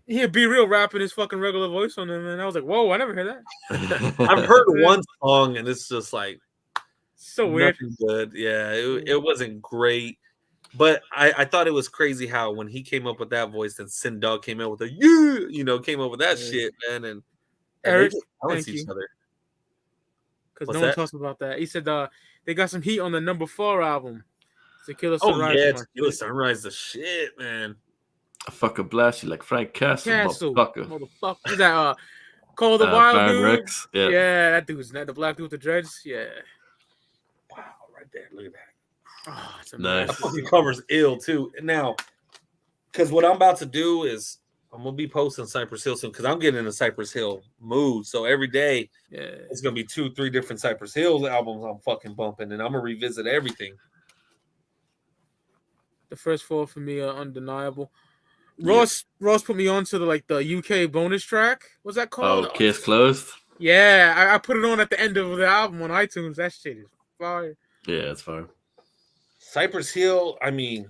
Yeah. Be Real rapping his fucking regular voice on there, man. I was like, whoa, I never heard that. I've heard one song and it's just like So weird. nothing good. Yeah, it wasn't great. But I thought it was crazy how when he came up with that voice, then Sin Dog came out with a came up with that Yeah. shit, man. And Eric, they just balance thank each you. other. Because What's no one that? talks about that. He said they got some heat on the number 4 album. Tequila Oh Sunrise. yeah, is my Tequila shit. Sunrise, the shit, man. I fucking blast you like Frank Castle, Castle, motherfucker. motherfucker. Who's that? Call the Wild Baron Dude. Rex. Yeah. Yeah, that dude's the black dude with the dreads. Yeah. Wow, right there. Look at that. Oh, it's Nice. That amazing. fucking cover's ill too. Now, because what I'm about to do is I'm gonna be posting Cypress Hill soon because I'm getting in a Cypress Hill mood. So every day Yeah. it's gonna be 2-3 different Cypress Hill albums I'm fucking bumping, and I'm gonna revisit everything. The first 4 for me are undeniable. Ross put me on to the UK bonus track. What's that called? Oh, Case Closed. Yeah, I put it on at the end of the album on iTunes. That shit is fire. Yeah, it's fine. Cypress Hill, I mean,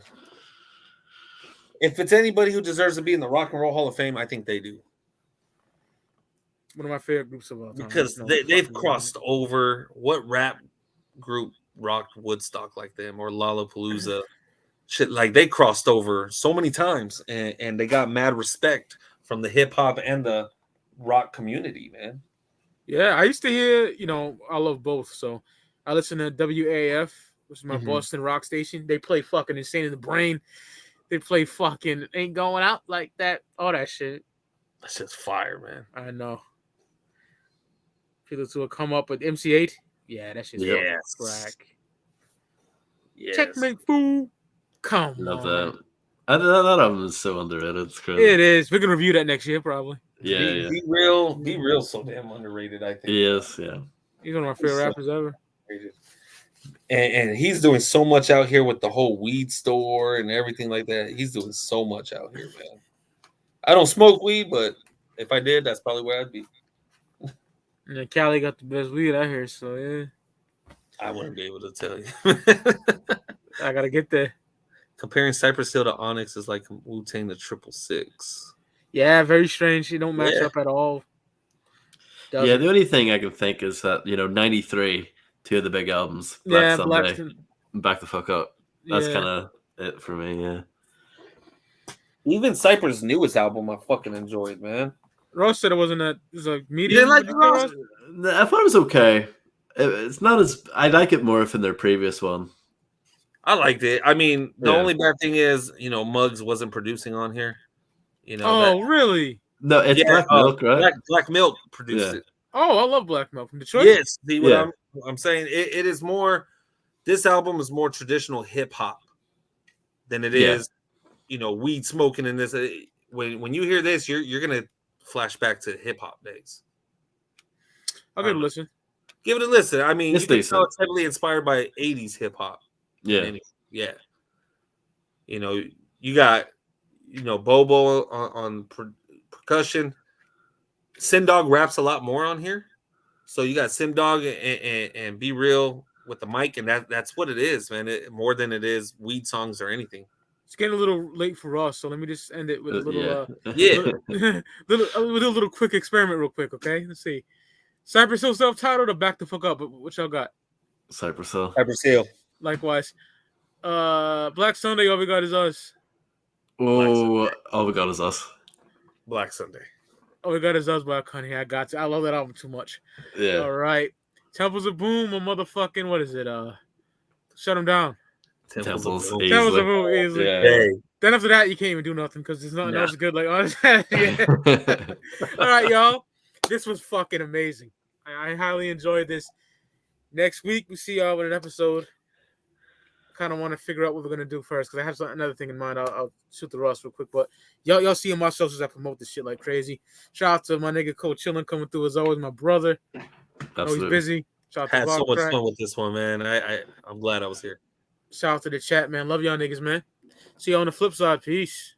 if it's anybody who deserves to be in the Rock and Roll Hall of Fame, I think they do. One of my favorite groups of all time. Because No they've fucking crossed over. What rap group rocked Woodstock like them or Lollapalooza? Shit, like they crossed over so many times and they got mad respect from the hip hop and the rock community, man. Yeah, I used to hear, I love both. So I listen to WAF, which is my Mhm. Boston rock station. They play fucking Insane in the Brain. They play fucking Ain't Going Out Like That. All that shit. That's just fire, man. I know. People who come up with MC8. Yeah, that shit's fucking Yes. crack. Yes. Checkmate, fool. Come Love on. that. That album is so underrated. It's crazy. It is. We're gonna review that next year, probably. Yeah, yeah. Be real so damn underrated, I think. He is, yeah. He's one of my favorite rappers ever. And he's doing so much out here with the whole weed store and everything like that. He's doing so much out here, man. I don't smoke weed, but if I did, that's probably where I'd be. And then Cali got the best weed out here, so yeah. I wouldn't be able to tell you. I gotta get there. Comparing Cypress Hill to Onyx is like Wu-Tang to 666. Yeah, very strange. They don't match Yeah. up at all. Yeah, the only thing I can think is that, 93, 2 of the big albums. Black Sunday, Blackstone. and Back the Fuck Up. That's Yeah. kind of it for me, yeah. Even Cypress' newest album, I fucking enjoyed, man. Ross said it wasn't it was a You medium. didn't like Did the you say, Ross? Ross? I thought it was okay. It's not as... I like it more than their previous one. I liked it. I mean, the Yeah. only bad thing is, Muggs wasn't producing on here. Oh, really? No, it's Black Milk, right? Black Milk produced Yeah. it. Oh, I love Black Milk from Detroit. Yes, see what Yeah. I'm saying. It is more. This album is more traditional hip hop than it Yeah. is, weed smoking in this. When you hear this, you're gonna flash back to hip hop days. I'll give it a listen. Give it a listen. I mean, It's you can decent. tell it's heavily inspired by 80s hip hop. Yeah. Yeah. You know, you got, Bobo on percussion. Sim Dog raps a lot more on here. So you got Sim Dog and Be Real with the mic, and that's what it is, man. More than it is weed songs or anything. It's getting a little late for us, so let me just end it with a little, with a little quick experiment, real quick. Okay, let's see. Cypress Hill self-titled or Back the Fuck Up? What y'all got? Cypress Hill. Cypress Hill. Likewise. Black Sunday, All We Got Is Us. Oh, All We Got Is Us. Black Sunday. All We Got Is Us by Kanye. I got to. I love that album too much. Yeah. All right. Temples of Boom or motherfucking, what is it? Shut Them Down. Temples Temples easily. of Boom, easily. Yeah. Hey. Then after that, you can't even do nothing because there's nothing else good. Like, honestly. Yeah. Yeah. All right, y'all. This was fucking amazing. I highly enjoyed this. Next week, we see y'all with an episode. Kind of want to figure out what we're gonna do first because I have another thing in mind. I'll shoot the Ross real quick, but y'all seeing my socials, I promote this shit like crazy. Shout out to my nigga Coach Chillin coming through as always. My brother, I know he's busy. Shout out to Had so Bob much Crack. fun with this one, man. I'm glad I was here. Shout out to the chat, man. Love y'all niggas, man. See you on the flip side. Peace.